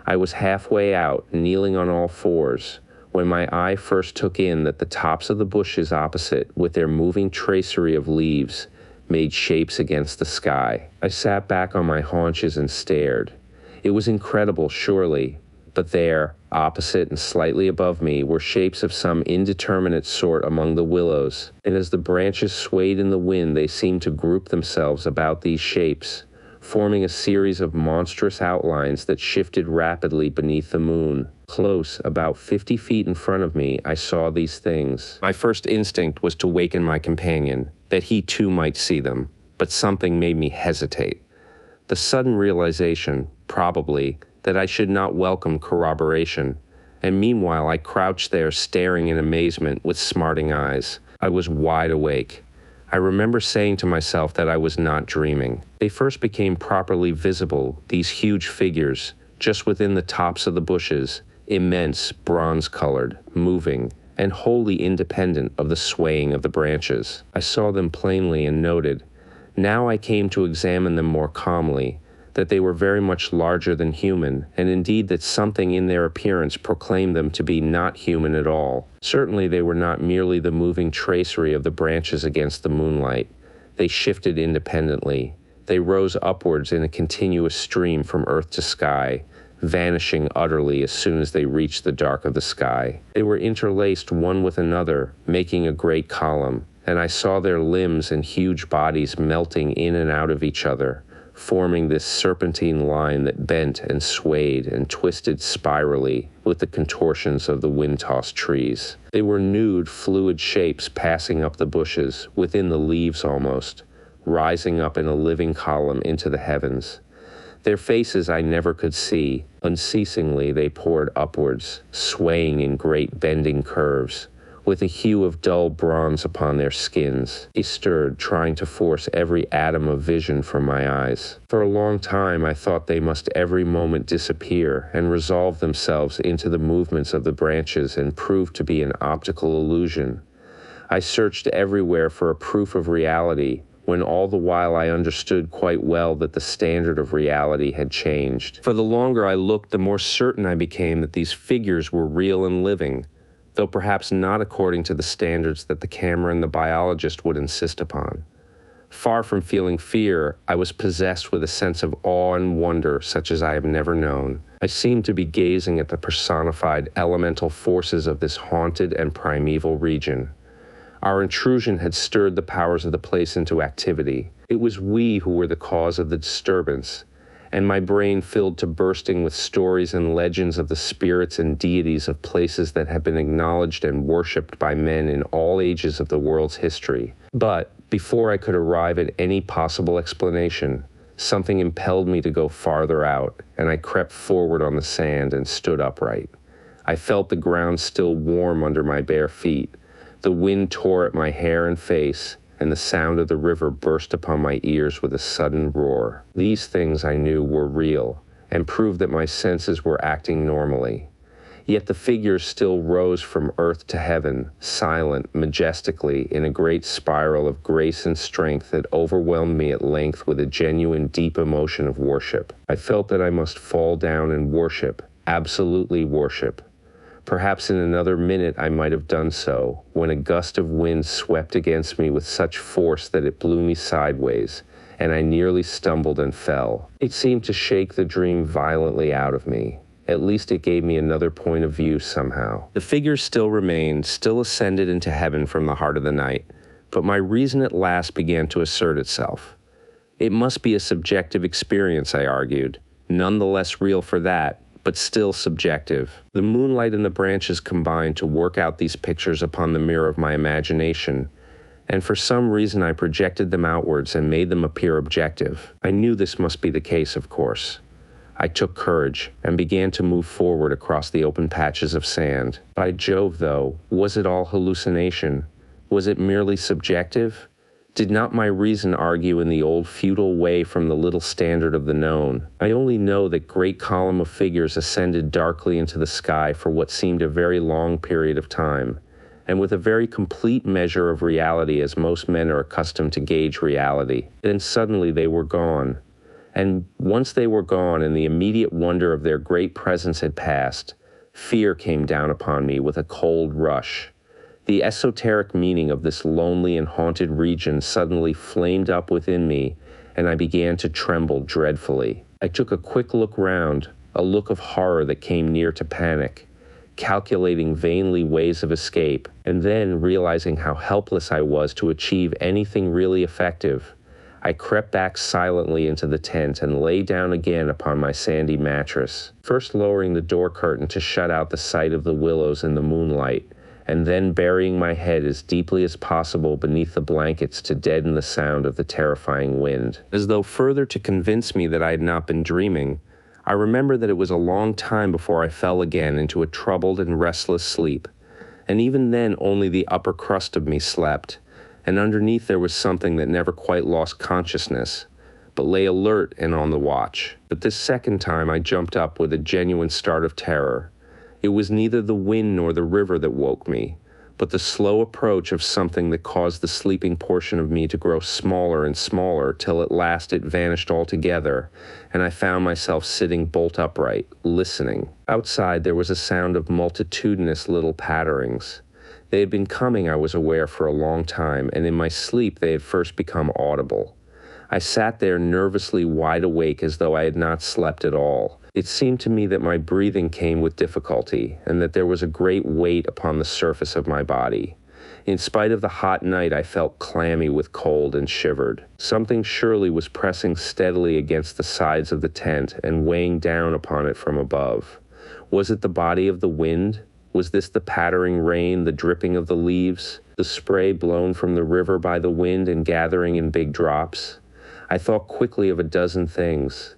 Speaker 2: I was halfway out, kneeling on all fours, when my eye first took in that the tops of the bushes opposite, with their moving tracery of leaves, made shapes against the sky. I sat back on my haunches and stared. It was incredible, surely, but there, opposite and slightly above me, were shapes of some indeterminate sort among the willows, and as the branches swayed in the wind they seemed to group themselves about these shapes, forming a series of monstrous outlines that shifted rapidly beneath the moon. Close, about 50 feet in front of me, I saw these things. My first instinct was to waken my companion, that he too might see them, but something made me hesitate. The sudden realization, probably, that I should not welcome corroboration, and meanwhile I crouched there staring in amazement with smarting eyes. I was wide awake. I remember saying to myself that I was not dreaming. They first became properly visible, these huge figures, just within the tops of the bushes, immense, bronze-colored, moving, and wholly independent of the swaying of the branches. I saw them plainly and noted, now I came to examine them more calmly, that they were very much larger than human, and indeed that something in their appearance proclaimed them to be not human at all. Certainly they were not merely the moving tracery of the branches against the moonlight. They shifted independently. They rose upwards in a continuous stream from earth to sky, vanishing utterly as soon as they reached the dark of the sky. They were interlaced one with another, making a great column, and I saw their limbs and huge bodies melting in and out of each other, forming this serpentine line that bent and swayed and twisted spirally with the contortions of the wind-tossed trees. They were nude, fluid shapes passing up the bushes, within the leaves almost, rising up in a living column into the heavens. Their faces I never could see. Unceasingly they poured upwards, swaying in great bending curves, with a hue of dull bronze upon their skins. They stirred, trying to force every atom of vision from my eyes. For a long time I thought they must every moment disappear and resolve themselves into the movements of the branches and prove to be an optical illusion. I searched everywhere for a proof of reality, when all the while I understood quite well that the standard of reality had changed. For the longer I looked, the more certain I became that these figures were real and living, though perhaps not according to the standards that the camera and the biologist would insist upon. Far from feeling fear, I was possessed with a sense of awe and wonder such as I have never known. I seemed to be gazing at the personified elemental forces of this haunted and primeval region. Our intrusion had stirred the powers of the place into activity. It was we who were the cause of the disturbance, and my brain filled to bursting with stories and legends of the spirits and deities of places that have been acknowledged and worshipped by men in all ages of the world's history. But before I could arrive at any possible explanation, something impelled me to go farther out, and I crept forward on the sand and stood upright. I felt the ground still warm under my bare feet. The wind tore at my hair and face, and the sound of the river burst upon my ears with a sudden roar. These things I knew were real, and proved that my senses were acting normally. Yet the figures still rose from earth to heaven, silent, majestically, in a great spiral of grace and strength that overwhelmed me at length with a genuine deep emotion of worship. I felt that I must fall down and worship, absolutely worship. Perhaps in another minute I might have done so, when a gust of wind swept against me with such force that it blew me sideways, and I nearly stumbled and fell. It seemed to shake the dream violently out of me. At least it gave me another point of view somehow. The figures still remained, still ascended into heaven from the heart of the night, but my reason at last began to assert itself. It must be a subjective experience, I argued, none the less real for that, but still subjective. The moonlight and the branches combined to work out these pictures upon the mirror of my imagination, and for some reason I projected them outwards and made them appear objective. I knew this must be the case, of course. I took courage and began to move forward across the open patches of sand. By Jove, though, was it all hallucination? Was it merely subjective? Did not my reason argue in the old futile way from the little standard of the known? I only know that great column of figures ascended darkly into the sky for what seemed a very long period of time, and with a very complete measure of reality as most men are accustomed to gauge reality. Then suddenly they were gone. And once they were gone and the immediate wonder of their great presence had passed, fear came down upon me with a cold rush. The esoteric meaning of this lonely and haunted region suddenly flamed up within me, and I began to tremble dreadfully. I took a quick look round, a look of horror that came near to panic, calculating vainly ways of escape, and then, realizing how helpless I was to achieve anything really effective, I crept back silently into the tent and lay down again upon my sandy mattress, first lowering the door curtain to shut out the sight of the willows in the moonlight, and then burying my head as deeply as possible beneath the blankets to deaden the sound of the terrifying wind. As though further to convince me that I had not been dreaming, I remember that it was a long time before I fell again into a troubled and restless sleep, and even then only the upper crust of me slept, and underneath there was something that never quite lost consciousness, but lay alert and on the watch. But this second time I jumped up with a genuine start of terror. It was neither the wind nor the river that woke me, but the slow approach of something that caused the sleeping portion of me to grow smaller and smaller till at last it vanished altogether, and I found myself sitting bolt upright, listening. Outside there was a sound of multitudinous little patterings. They had been coming, I was aware, for a long time, and in my sleep they had first become audible. I sat there nervously wide awake as though I had not slept at all. It seemed to me that my breathing came with difficulty, and that there was a great weight upon the surface of my body. In spite of the hot night, I felt clammy with cold and shivered. Something surely was pressing steadily against the sides of the tent and weighing down upon it from above. Was it the body of the wind? Was this the pattering rain, the dripping of the leaves, the spray blown from the river by the wind and gathering in big drops? I thought quickly of a dozen things.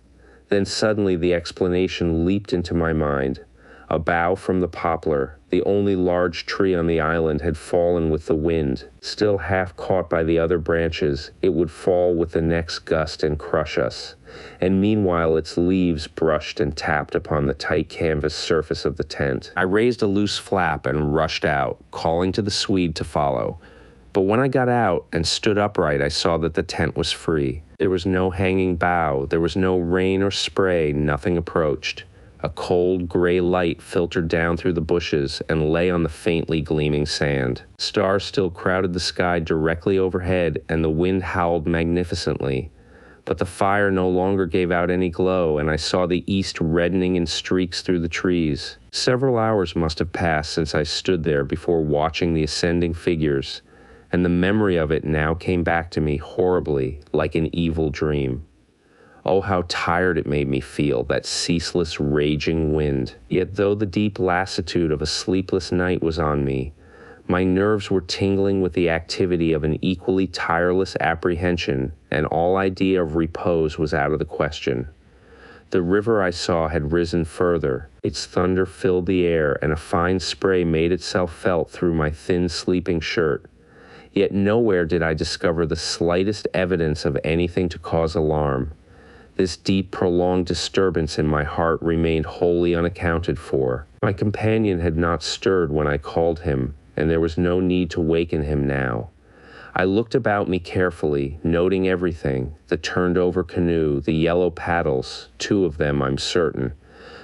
Speaker 2: Then suddenly the explanation leaped into my mind. A bough from the poplar, the only large tree on the island, had fallen with the wind. Still half caught by the other branches, it would fall with the next gust and crush us. And meanwhile its leaves brushed and tapped upon the tight canvas surface of the tent. I raised a loose flap and rushed out, calling to the Swede to follow. But when I got out and stood upright, I saw that the tent was free. There was no hanging bough, there was no rain or spray, nothing approached. A cold, gray light filtered down through the bushes and lay on the faintly gleaming sand. Stars still crowded the sky directly overhead, and the wind howled magnificently. But the fire no longer gave out any glow, and I saw the east reddening in streaks through the trees. Several hours must have passed since I stood there before watching the ascending figures, and the memory of it now came back to me horribly, like an evil dream. Oh, how tired it made me feel, that ceaseless, raging wind. Yet though the deep lassitude of a sleepless night was on me, my nerves were tingling with the activity of an equally tireless apprehension, and all idea of repose was out of the question. The river I saw had risen further. Its thunder filled the air, and a fine spray made itself felt through my thin sleeping shirt. Yet nowhere did I discover the slightest evidence of anything to cause alarm. This deep, prolonged disturbance in my heart remained wholly unaccounted for. My companion had not stirred when I called him, and there was no need to waken him now. I looked about me carefully, noting everything: the turned-over canoe, the yellow paddles, 2 of them, I'm certain,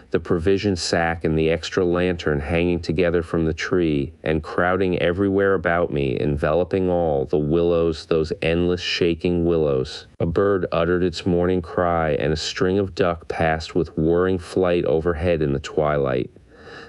Speaker 2: the provision sack and the extra lantern hanging together from the tree, and crowding everywhere about me, enveloping all, the willows, those endless shaking willows. A bird uttered its morning cry, and a string of duck passed with whirring flight overhead in the twilight.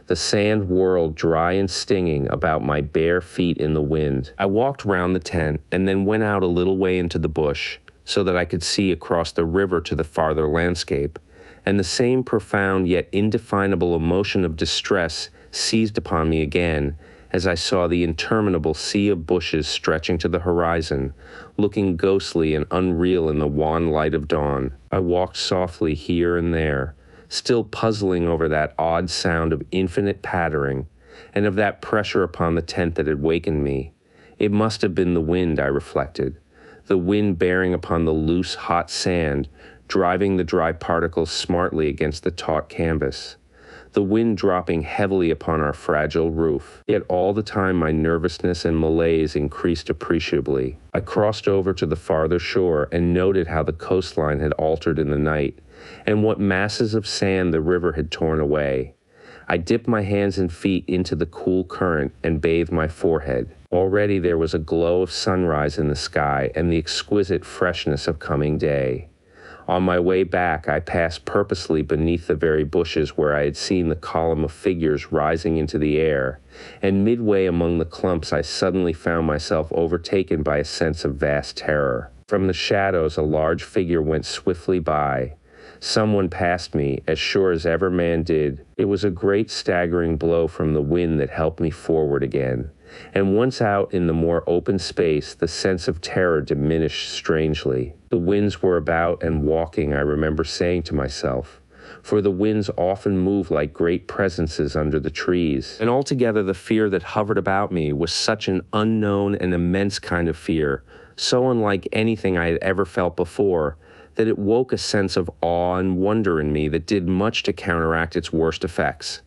Speaker 2: The sand whirled dry and stinging about my bare feet in the wind. I walked round the tent, and then went out a little way into the bush, so that I could see across the river to the farther landscape, and the same profound yet indefinable emotion of distress seized upon me again as I saw the interminable sea of bushes stretching to the horizon, looking ghostly and unreal in the wan light of dawn. I walked softly here and there, still puzzling over that odd sound of infinite pattering, and of that pressure upon the tent that had wakened me. It must have been the wind, I reflected, the wind bearing upon the loose, hot sand, driving the dry particles smartly against the taut canvas, the wind dropping heavily upon our fragile roof. Yet all the time my nervousness and malaise increased appreciably. I crossed over to the farther shore and noted how the coastline had altered in the night, and what masses of sand the river had torn away. I dipped my hands and feet into the cool current and bathed my forehead. Already there was a glow of sunrise in the sky and the exquisite freshness of coming day. On my way back, I passed purposely beneath the very bushes where I had seen the column of figures rising into the air, and midway among the clumps I suddenly found myself overtaken by a sense of vast terror. From the shadows a large figure went swiftly by. Someone passed me, as sure as ever man did. It was a great staggering blow from the wind that helped me forward again. And once out in the more open space, the sense of terror diminished strangely. The winds were about and walking, I remember saying to myself, for the winds often move like great presences under the trees. And altogether the fear that hovered about me was such an unknown and immense kind of fear, so unlike anything I had ever felt before, that it woke a sense of awe and wonder in me that did much to counteract its worst effects.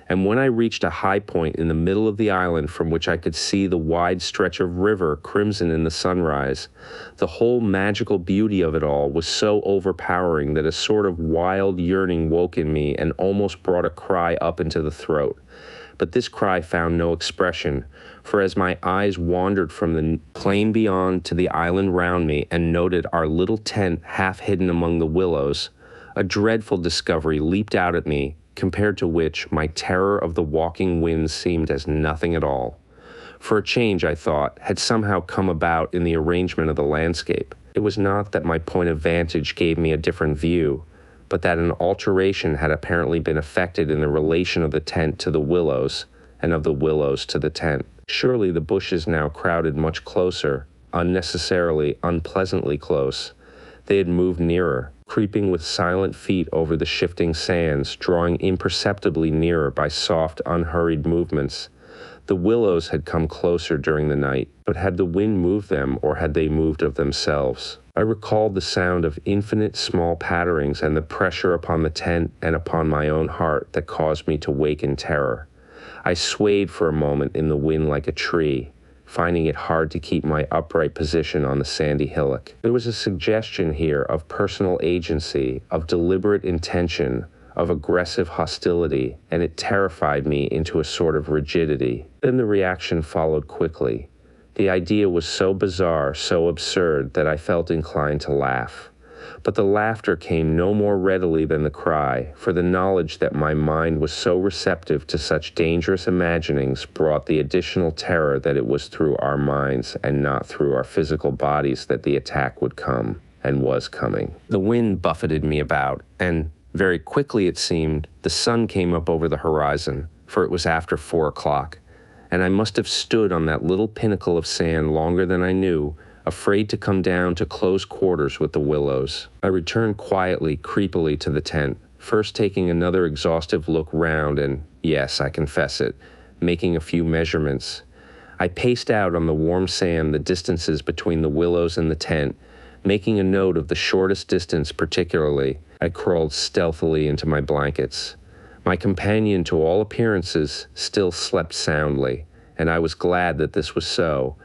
Speaker 2: And when I reached a high point in the middle of the island from which I could see the wide stretch of river crimson in the sunrise, the whole magical beauty of it all was so overpowering that a sort of wild yearning woke in me and almost brought a cry up into the throat. But this cry found no expression, for as my eyes wandered from the plain beyond to the island round me and noted our little tent half hidden among the willows, a dreadful discovery leaped out at me, compared to which my terror of the walking winds seemed as nothing at all. For a change, I thought, had somehow come about in the arrangement of the landscape. It was not that my point of vantage gave me a different view, but that an alteration had apparently been effected in the relation of the tent to the willows, and of the willows to the tent. Surely the bushes now crowded much closer, unnecessarily, unpleasantly close. They had moved nearer, creeping with silent feet over the shifting sands, drawing imperceptibly nearer by soft, unhurried movements. The willows had come closer during the night, but had the wind moved them, or had they moved of themselves? I recalled the sound of infinite small patterings and the pressure upon the tent and upon my own heart that caused me to wake in terror. I swayed for a moment in the wind like a tree, finding it hard to keep my upright position on the sandy hillock. There was a suggestion here of personal agency, of deliberate intention, of aggressive hostility, and it terrified me into a sort of rigidity. Then the reaction followed quickly. The idea was so bizarre, so absurd, that I felt inclined to laugh. But the laughter came no more readily than the cry, for the knowledge that my mind was so receptive to such dangerous imaginings brought the additional terror that it was through our minds and not through our physical bodies that the attack would come, and was coming. The wind buffeted me about, and very quickly, it seemed, the sun came up over the horizon, for it was after 4 o'clock, and I must have stood on that little pinnacle of sand longer than I knew, afraid to come down to close quarters with the willows. I returned quietly, creepily to the tent, first taking another exhaustive look round and, yes, I confess it, making a few measurements. I paced out on the warm sand the distances between the willows and the tent, making a note of the shortest distance particularly. I crawled stealthily into my blankets. My companion, to all appearances, still slept soundly, and I was glad that this was so.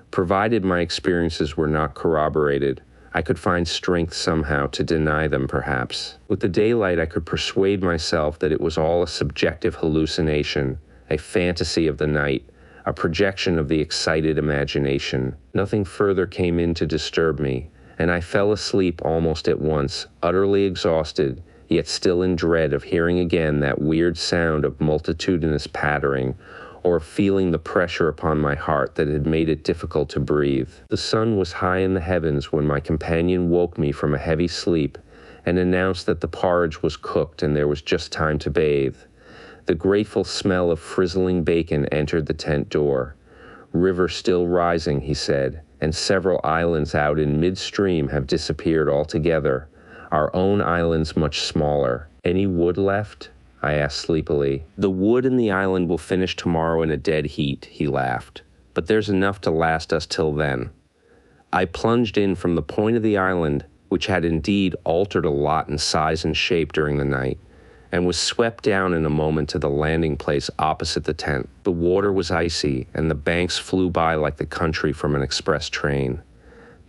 Speaker 2: Provided my experiences were not corroborated, I could find strength somehow to deny them, perhaps. With the daylight, I could persuade myself that it was all a subjective hallucination, a fantasy of the night, a projection of the excited imagination. Nothing further came in to disturb me, and I fell asleep almost at once, utterly exhausted, yet still in dread of hearing again that weird sound of multitudinous pattering, or feeling the pressure upon my heart that had made it difficult to breathe. The sun was high in the heavens when my companion woke me from a heavy sleep and announced that the porridge was cooked and there was just time to bathe. The grateful smell of frizzling bacon entered the tent door. River still rising, he said, and several islands out in midstream have disappeared altogether. Our own island's much smaller. Any wood left? I asked sleepily. The wood in the island will finish tomorrow in a dead heat, he laughed. But there's enough to last us till then. I plunged in from the point of the island, which had indeed altered a lot in size and shape during the night, and was swept down in a moment to the landing place opposite the tent. The water was icy, and the banks flew by like the country from an express train.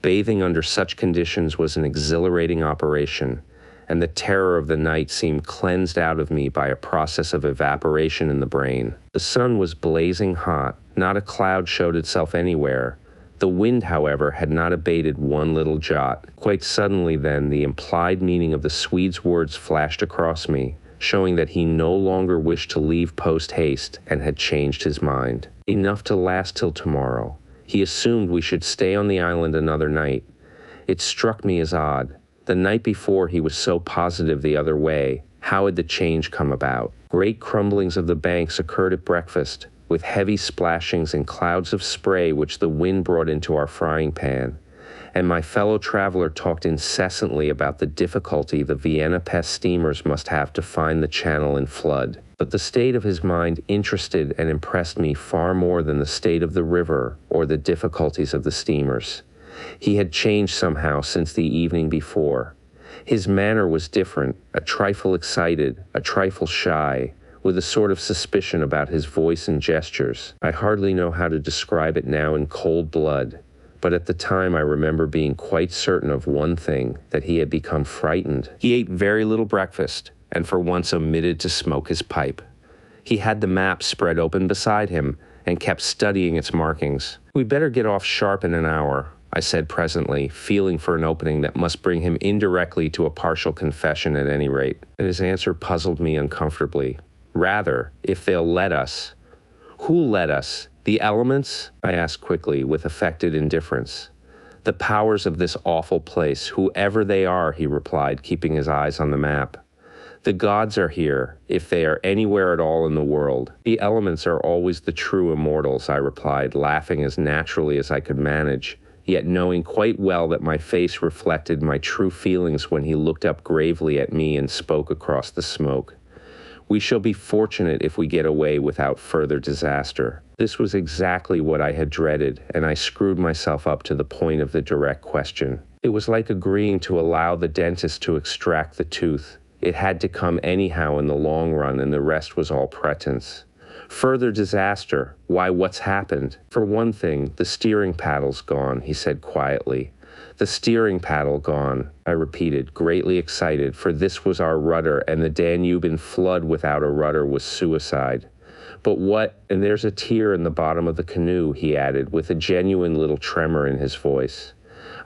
Speaker 2: Bathing under such conditions was an exhilarating operation, and the terror of the night seemed cleansed out of me by a process of evaporation in the brain. The sun was blazing hot, not a cloud showed itself anywhere. The wind, however, had not abated one little jot. Quite suddenly then, the implied meaning of the Swede's words flashed across me, showing that he no longer wished to leave post-haste and had changed his mind. Enough to last till tomorrow. He assumed we should stay on the island another night. It struck me as odd. The night before he was so positive the other way. How had the change come about? Great crumblings of the banks occurred at breakfast, with heavy splashings and clouds of spray which the wind brought into our frying pan. And my fellow traveler talked incessantly about the difficulty the Vienna Pest steamers must have to find the channel in flood. But the state of his mind interested and impressed me far more than the state of the river or the difficulties of the steamers. He had changed somehow since the evening before. His manner was different, a trifle excited, a trifle shy, with a sort of suspicion about his voice and gestures. I hardly know how to describe it now in cold blood, but at the time I remember being quite certain of one thing, that he had become frightened. He ate very little breakfast, and for once omitted to smoke his pipe. He had the map spread open beside him, and kept studying its markings. "We'd better get off sharp in an hour," I said presently, feeling for an opening that must bring him indirectly to a partial confession at any rate. And his answer puzzled me uncomfortably. "Rather, if they'll let us." "Who'll let us? The elements?" I asked quickly, with affected indifference. "The powers of this awful place, whoever they are," he replied, keeping his eyes on the map. "The gods are here, if they are anywhere at all in the world. The elements are always the true immortals," I replied, laughing as naturally as I could manage, yet knowing quite well that my face reflected my true feelings when he looked up gravely at me and spoke across the smoke. "We shall be fortunate if we get away without further disaster." This was exactly what I had dreaded, and I screwed myself up to the point of the direct question. It was like agreeing to allow the dentist to extract the tooth. It had to come anyhow in the long run, and the rest was all pretense. "Further disaster? Why, what's happened?" "For one thing, the steering paddle's gone," he said quietly. "The steering paddle gone," I repeated, greatly excited, for this was our rudder, and the Danube in flood without a rudder was suicide. "But what—" "And there's a tear in the bottom of the canoe," he added, with a genuine little tremor in his voice.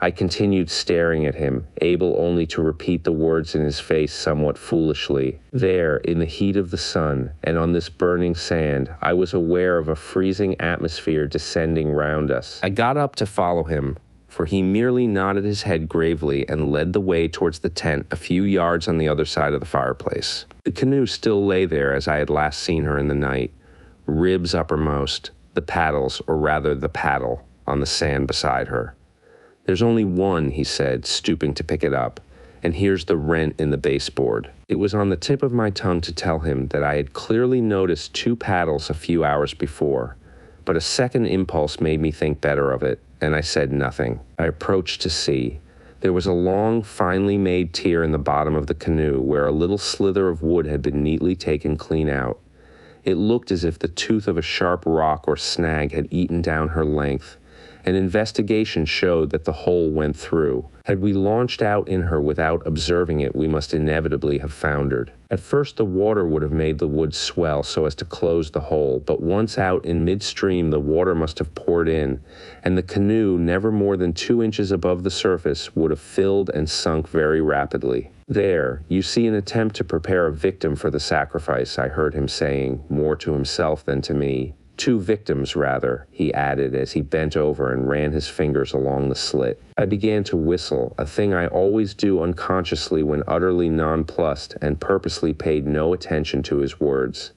Speaker 2: I continued staring at him, able only to repeat the words in his face somewhat foolishly. There, in the heat of the sun, and on this burning sand, I was aware of a freezing atmosphere descending round us. I got up to follow him, for he merely nodded his head gravely and led the way towards the tent a few yards on the other side of the fireplace. The canoe still lay there as I had last seen her in the night, ribs uppermost, the paddles, or rather the paddle, on the sand beside her. "There's only one," he said, stooping to pick it up, "and here's the rent in the baseboard." It was on the tip of my tongue to tell him that I had clearly noticed 2 paddles a few hours before, but a second impulse made me think better of it, and I said nothing. I approached to see. There was a long, finely made tear in the bottom of the canoe where a little slither of wood had been neatly taken clean out. It looked as if the tooth of a sharp rock or snag had eaten down her length. An investigation showed that the hole went through. Had we launched out in her without observing it, we must inevitably have foundered. At first the water would have made the wood swell so as to close the hole, but once out in midstream the water must have poured in, and the canoe, never more than 2 inches above the surface, would have filled and sunk very rapidly. "There, you see an attempt to prepare a victim for the sacrifice," I heard him saying, more to himself than to me. "2 victims, rather," he added as he bent over and ran his fingers along the slit. I began to whistle, a thing I always do unconsciously when utterly nonplussed, and purposely paid no attention to his words.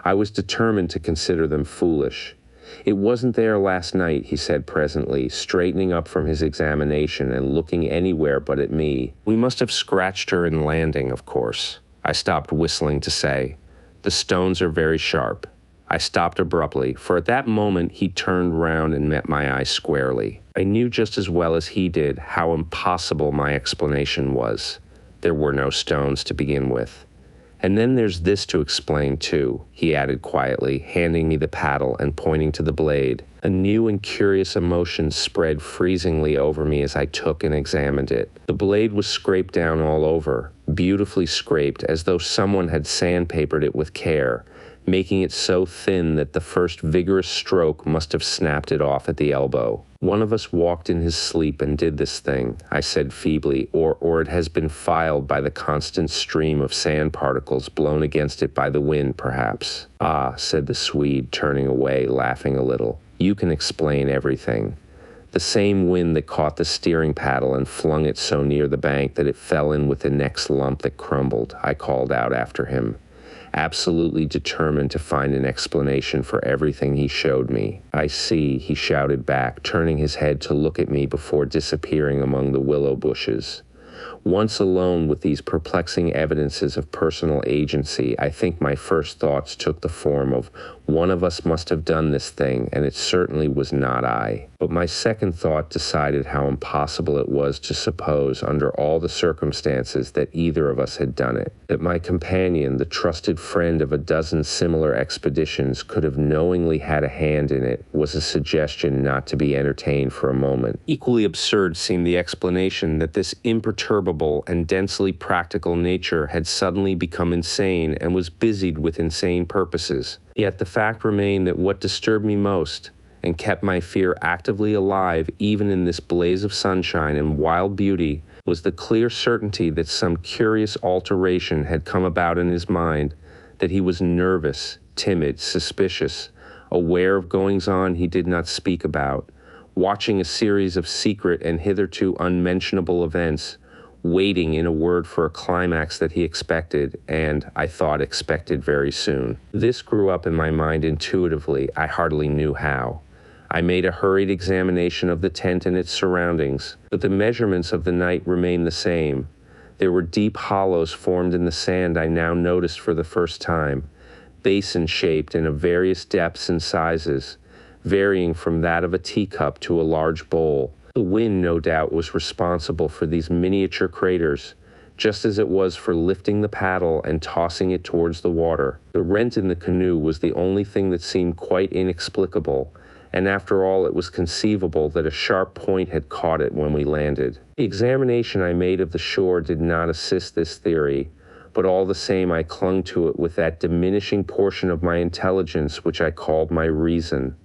Speaker 2: I was determined to consider them foolish. "It wasn't there last night," he said presently, straightening up from his examination and looking anywhere but at me. "We must have scratched her in landing, of course," I stopped whistling to say. "The stones are very sharp." I stopped abruptly, for at that moment he turned round and met my eye squarely. I knew just as well as he did how impossible my explanation was. There were no stones to begin with. "And then there's this to explain too," he added quietly, handing me the paddle and pointing to the blade. A new and curious emotion spread freezingly over me as I took and examined it. The blade was scraped down all over, beautifully scraped, as though someone had sandpapered it with care, making it so thin that the first vigorous stroke must have snapped it off at the elbow. "One of us walked in his sleep and did this thing," I said feebly, or it has been filed by the constant stream of sand particles blown against it by the wind, perhaps." "Ah," said the Swede, turning away, laughing a little. "You can explain everything. The same wind that caught the steering paddle and flung it so near the bank that it fell in with the next lump that crumbled," I called out after him, absolutely determined to find an explanation for everything he showed me. "I see," he shouted back, turning his head to look at me before disappearing among the willow bushes. Once alone with these perplexing evidences of personal agency, I think my first thoughts took the form of, one of us must have done this thing, and it certainly was not I. But my second thought decided how impossible it was to suppose, under all the circumstances, that either of us had done it. That my companion, the trusted friend of a dozen similar expeditions, could have knowingly had a hand in it was a suggestion not to be entertained for a moment. Equally absurd seemed the explanation that this imperturbable and densely practical nature had suddenly become insane and was busied with insane purposes. Yet the fact remained that what disturbed me most, and kept my fear actively alive even in this blaze of sunshine and wild beauty, was the clear certainty that some curious alteration had come about in his mind, that he was nervous, timid, suspicious, aware of goings-on he did not speak about, watching a series of secret and hitherto unmentionable events, waiting, in a word, for a climax that he expected, and, I thought, expected very soon. This grew up in my mind intuitively, I hardly knew how. I made a hurried examination of the tent and its surroundings, but the measurements of the night remained the same. There were deep hollows formed in the sand I now noticed for the first time, basin-shaped and of various depths and sizes, varying from that of a teacup to a large bowl. The wind, no doubt, was responsible for these miniature craters, just as it was for lifting the paddle and tossing it towards the water. The rent in the canoe was the only thing that seemed quite inexplicable, and after all it was conceivable that a sharp point had caught it when we landed. The examination I made of the shore did not assist this theory, but all the same I clung to it with that diminishing portion of my intelligence which I called my reason.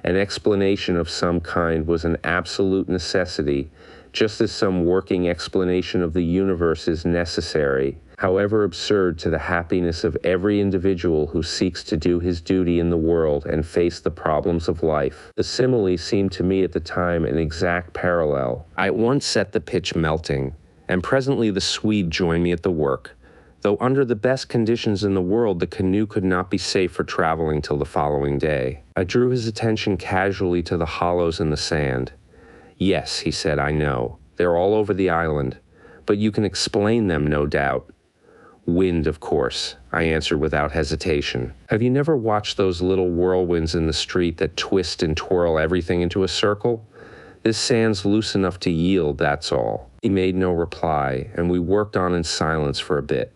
Speaker 2: An explanation of some kind was an absolute necessity, just as some working explanation of the universe is necessary, however absurd, to the happiness of every individual who seeks to do his duty in the world and face the problems of life. The simile seemed to me at the time an exact parallel. I at once set the pitch melting, and presently the Swede joined me at the work. Though under the best conditions in the world, the canoe could not be safe for traveling till the following day. I drew his attention casually to the hollows in the sand. "Yes," he said, "I know. They're all over the island. But you can explain them, no doubt." "Wind, of course," I answered without hesitation. "Have you never watched those little whirlwinds in the street that twist and twirl everything into a circle? This sand's loose enough to yield, that's all." He made no reply, and we worked on in silence for a bit.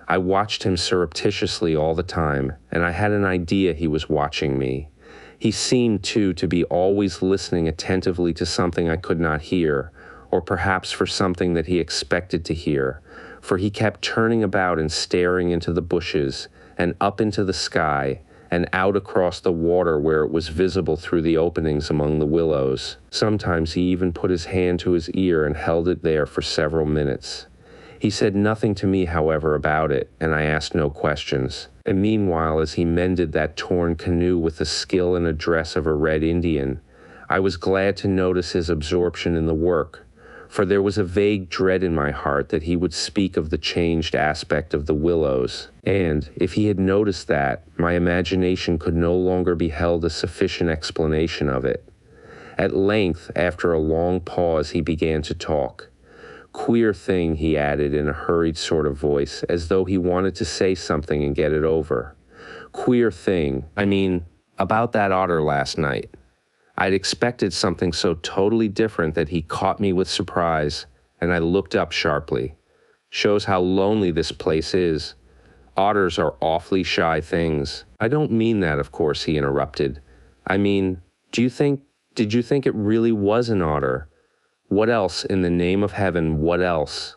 Speaker 2: I watched him surreptitiously all the time, and I had an idea he was watching me. He seemed, too, to be always listening attentively to something I could not hear, or perhaps for something that he expected to hear, for he kept turning about and staring into the bushes, and up into the sky, and out across the water where it was visible through the openings among the willows. Sometimes he even put his hand to his ear and held it there for several minutes. He said nothing to me, however, about it, and I asked no questions. And meanwhile, as he mended that torn canoe with the skill and address of a Red Indian, I was glad to notice his absorption in the work, for there was a vague dread in my heart that he would speak of the changed aspect of the willows, and, if he had noticed that, my imagination could no longer be held a sufficient explanation of it. At length, after a long pause, he began to talk. "Queer thing," he added in a hurried sort of voice, as though he wanted to say something and get it over. "Queer thing. I mean, about that otter last night. I'd expected something so totally different that he caught me with surprise, and I looked up sharply. Shows how lonely this place is. Otters are awfully shy things." "I don't mean that, of course," he interrupted. "I mean, did you think it really was an otter? What else, in the name of heaven, what else?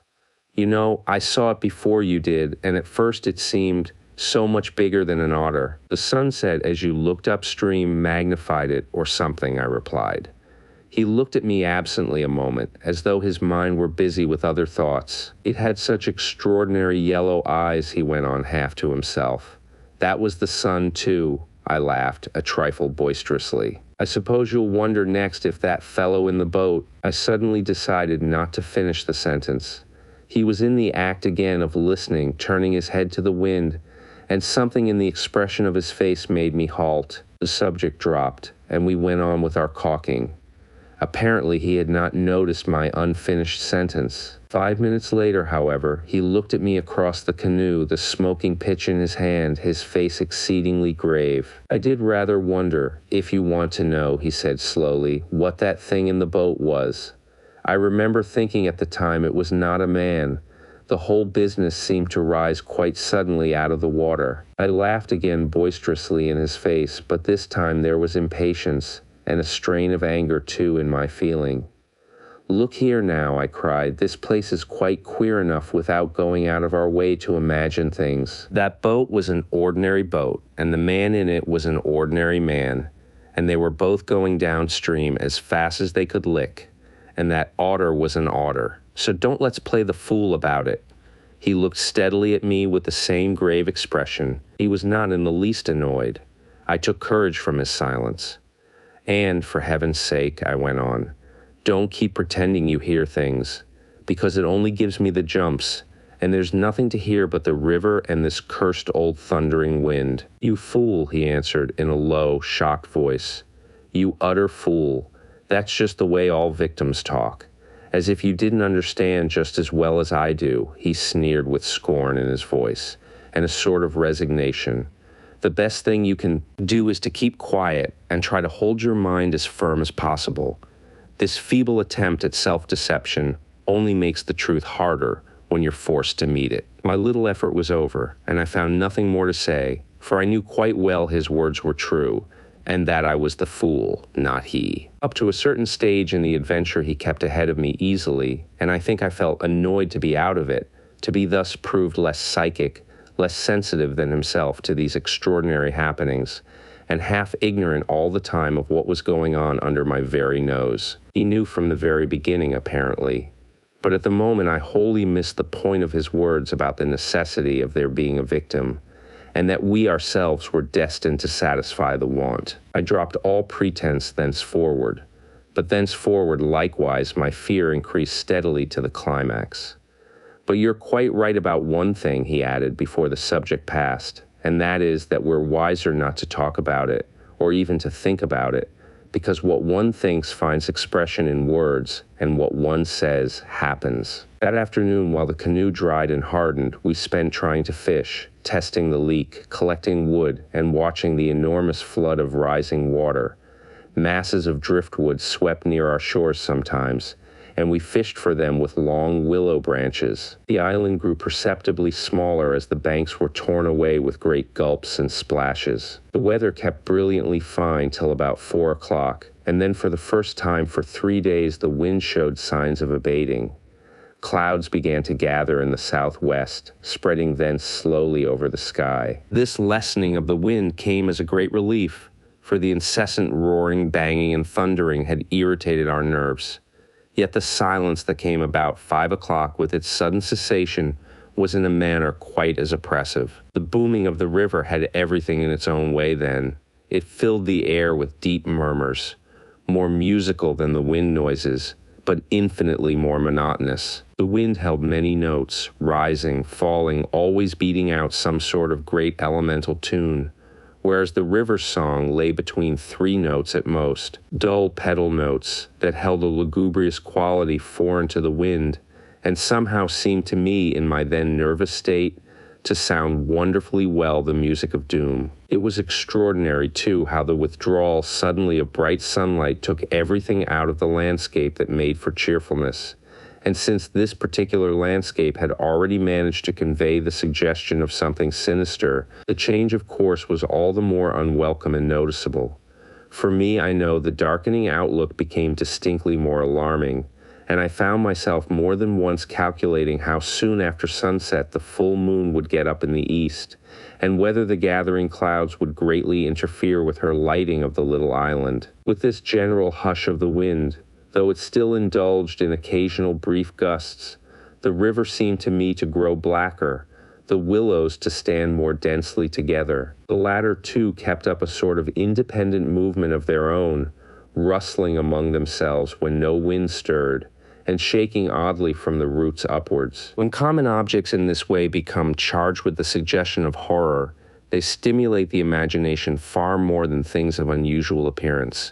Speaker 2: You know, I saw it before you did, and at first it seemed so much bigger than an otter. The sunset as you looked upstream magnified it, or something," I replied. He looked at me absently a moment, as though his mind were busy with other thoughts. "It had such extraordinary yellow eyes," he went on half to himself. "That was the sun, too," I laughed, a trifle boisterously. "I suppose you'll wonder next if that fellow in the boat—" I suddenly decided not to finish the sentence. He was in the act again of listening, turning his head to the wind, and something in the expression of his face made me halt. The subject dropped, and we went on with our caulking. Apparently, he had not noticed my unfinished sentence. 5 minutes later, however, he looked at me across the canoe, the smoking pitch in his hand, his face exceedingly grave. "I did rather wonder, if you want to know," he said slowly, "what that thing in the boat was. I remember thinking at the time it was not a man. The whole business seemed to rise quite suddenly out of the water." I laughed again boisterously in his face, but this time there was impatience, and a strain of anger too in my feeling. "Look here now," I cried, "this place is quite queer enough without going out of our way to imagine things." That boat was an ordinary boat, and the man in it was an ordinary man, and they were both going downstream as fast as they could lick, and that otter was an otter. So don't let's play the fool about it. He looked steadily at me with the same grave expression. He was not in the least annoyed. I took courage from his silence. "And, for heaven's sake," I went on, "don't keep pretending you hear things, because it only gives me the jumps, and there's nothing to hear but the river and this cursed old thundering wind." "You fool," he answered in a low, shocked voice. "You utter fool. That's just the way all victims talk. As if you didn't understand just as well as I do," he sneered with scorn in his voice, and a sort of resignation. "The best thing you can do is to keep quiet and try to hold your mind as firm as possible. This feeble attempt at self-deception only makes the truth harder when you're forced to meet it." My little effort was over, and I found nothing more to say, for I knew quite well his words were true, and that I was the fool, not he. Up to a certain stage in the adventure he kept ahead of me easily, and I think I felt annoyed to be out of it, to be thus proved less psychic, less sensitive than himself to these extraordinary happenings, and half ignorant all the time of what was going on under my very nose. He knew from the very beginning, apparently. But at the moment I wholly missed the point of his words about the necessity of there being a victim, and that we ourselves were destined to satisfy the want. I dropped all pretense thenceforward, but thenceforward likewise my fear increased steadily to the climax. "But you're quite right about one thing," he added before the subject passed, "and that is that we're wiser not to talk about it, or even to think about it, because what one thinks finds expression in words, and what one says happens." That afternoon, while the canoe dried and hardened, we spent trying to fish, testing the leak, collecting wood, and watching the enormous flood of rising water. Masses of driftwood swept near our shores sometimes, and we fished for them with long willow branches. The island grew perceptibly smaller as the banks were torn away with great gulps and splashes. The weather kept brilliantly fine till about 4 o'clock, and then for the first time for 3 days the wind showed signs of abating. Clouds began to gather in the southwest, spreading thence slowly over the sky. This lessening of the wind came as a great relief, for the incessant roaring, banging, and thundering had irritated our nerves. Yet the silence that came about 5 o'clock with its sudden cessation was in a manner quite as oppressive. The booming of the river had everything in its own way then. It filled the air with deep murmurs, more musical than the wind noises, but infinitely more monotonous. The wind held many notes, rising, falling, always beating out some sort of great elemental tune, whereas the river's song lay between 3 notes at most, dull pedal notes that held a lugubrious quality foreign to the wind, and somehow seemed to me, in my then nervous state, to sound wonderfully well the music of doom. It was extraordinary, too, how the withdrawal suddenly of bright sunlight took everything out of the landscape that made for cheerfulness, and since this particular landscape had already managed to convey the suggestion of something sinister, the change of course was all the more unwelcome and noticeable. For me, I know, the darkening outlook became distinctly more alarming, and I found myself more than once calculating how soon after sunset the full moon would get up in the east, and whether the gathering clouds would greatly interfere with her lighting of the little island. With this general hush of the wind, though it still indulged in occasional brief gusts, the river seemed to me to grow blacker, the willows to stand more densely together. The latter, too, kept up a sort of independent movement of their own, rustling among themselves when no wind stirred, and shaking oddly from the roots upwards. When common objects in this way become charged with the suggestion of horror, they stimulate the imagination far more than things of unusual appearance,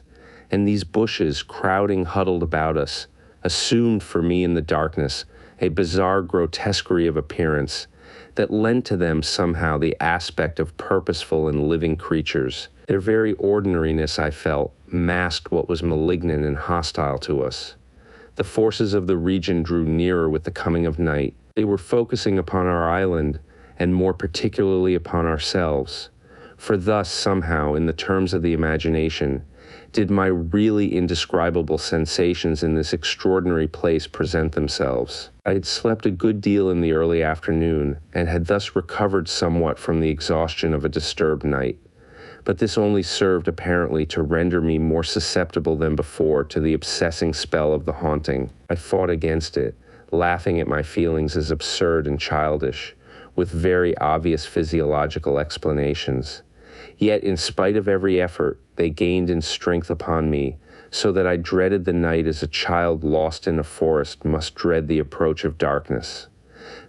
Speaker 2: and these bushes, crowding huddled about us, assumed for me in the darkness a bizarre grotesquerie of appearance that lent to them somehow the aspect of purposeful and living creatures. Their very ordinariness, I felt, masked what was malignant and hostile to us. The forces of the region drew nearer with the coming of night. They were focusing upon our island, and more particularly upon ourselves. For thus, somehow, in the terms of the imagination, did my really indescribable sensations in this extraordinary place present themselves. I had slept a good deal in the early afternoon, and had thus recovered somewhat from the exhaustion of a disturbed night. But this only served apparently to render me more susceptible than before to the obsessing spell of the haunting. I fought against it, laughing at my feelings as absurd and childish, with very obvious physiological explanations. Yet, in spite of every effort, they gained in strength upon me, so that I dreaded the night as a child lost in a forest must dread the approach of darkness.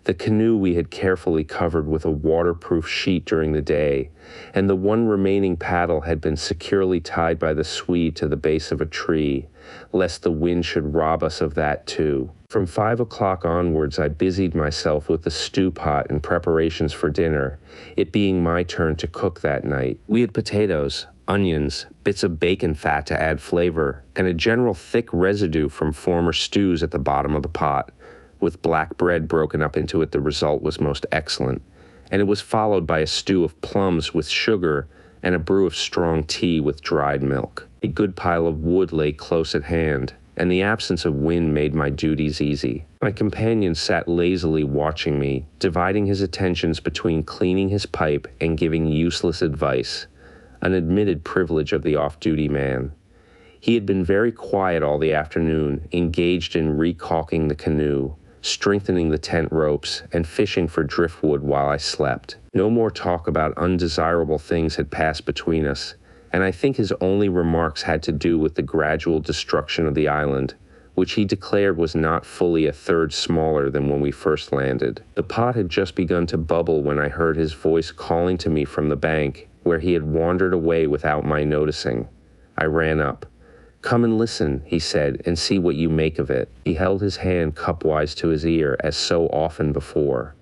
Speaker 2: The canoe we had carefully covered with a waterproof sheet during the day, and the one remaining paddle had been securely tied by the Swede to the base of a tree, lest the wind should rob us of that too. From 5 o'clock onwards, I busied myself with the stew pot and preparations for dinner, it being my turn to cook that night. We had potatoes, onions, bits of bacon fat to add flavor, and a general thick residue from former stews at the bottom of the pot. With black bread broken up into it, the result was most excellent, and it was followed by a stew of plums with sugar and a brew of strong tea with dried milk. A good pile of wood lay close at hand, and the absence of wind made my duties easy. My companion sat lazily watching me, dividing his attentions between cleaning his pipe and giving useless advice, an admitted privilege of the off-duty man. He had been very quiet all the afternoon, engaged in recalking the canoe, strengthening the tent ropes, and fishing for driftwood while I slept. No more talk about undesirable things had passed between us, and I think his only remarks had to do with the gradual destruction of the island, which he declared was not fully a third smaller than when we first landed. The pot had just begun to bubble when I heard his voice calling to me from the bank, where he had wandered away without my noticing. I ran up. "Come and listen," he said, "and see what you make of it." He held his hand cupwise to his ear, as so often before.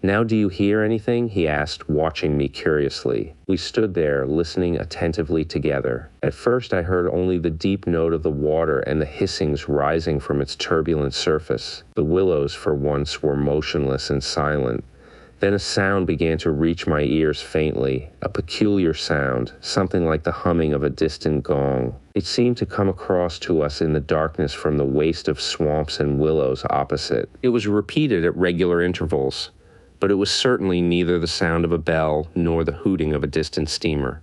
Speaker 2: "Now do you hear anything?" he asked, watching me curiously. We stood there, listening attentively together. At first I heard only the deep note of the water and the hissings rising from its turbulent surface. The willows, for once, were motionless and silent. Then a sound began to reach my ears faintly, a peculiar sound, something like the humming of a distant gong. It seemed to come across to us in the darkness from the waste of swamps and willows opposite. It was repeated at regular intervals, but it was certainly neither the sound of a bell nor the hooting of a distant steamer.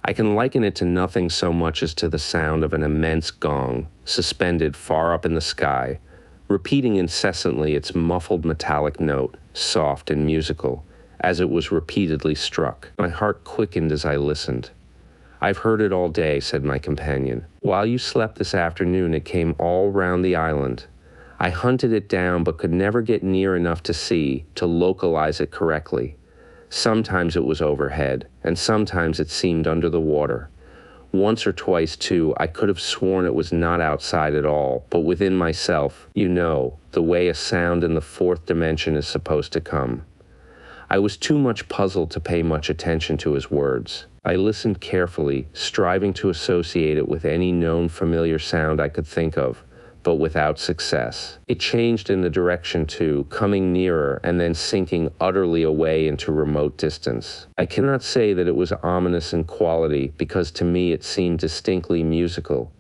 Speaker 2: I can liken it to nothing so much as to the sound of an immense gong, suspended far up in the sky, repeating incessantly its muffled metallic note, soft and musical, as it was repeatedly struck. My heart quickened as I listened. "I've heard it all day," said my companion. "While you slept this afternoon, it came all round the island. I hunted it down, but could never get near enough to see, to localize it correctly. Sometimes it was overhead, and sometimes it seemed under the water. Once or twice, too, I could have sworn it was not outside at all, but within myself, you know, the way a sound in the fourth dimension is supposed to come." I was too much puzzled to pay much attention to his words. I listened carefully, striving to associate it with any known familiar sound I could think of, but without success. It changed in the direction too, coming nearer and then sinking utterly away into remote distance. I cannot say that it was ominous in quality, because to me it seemed distinctly musical.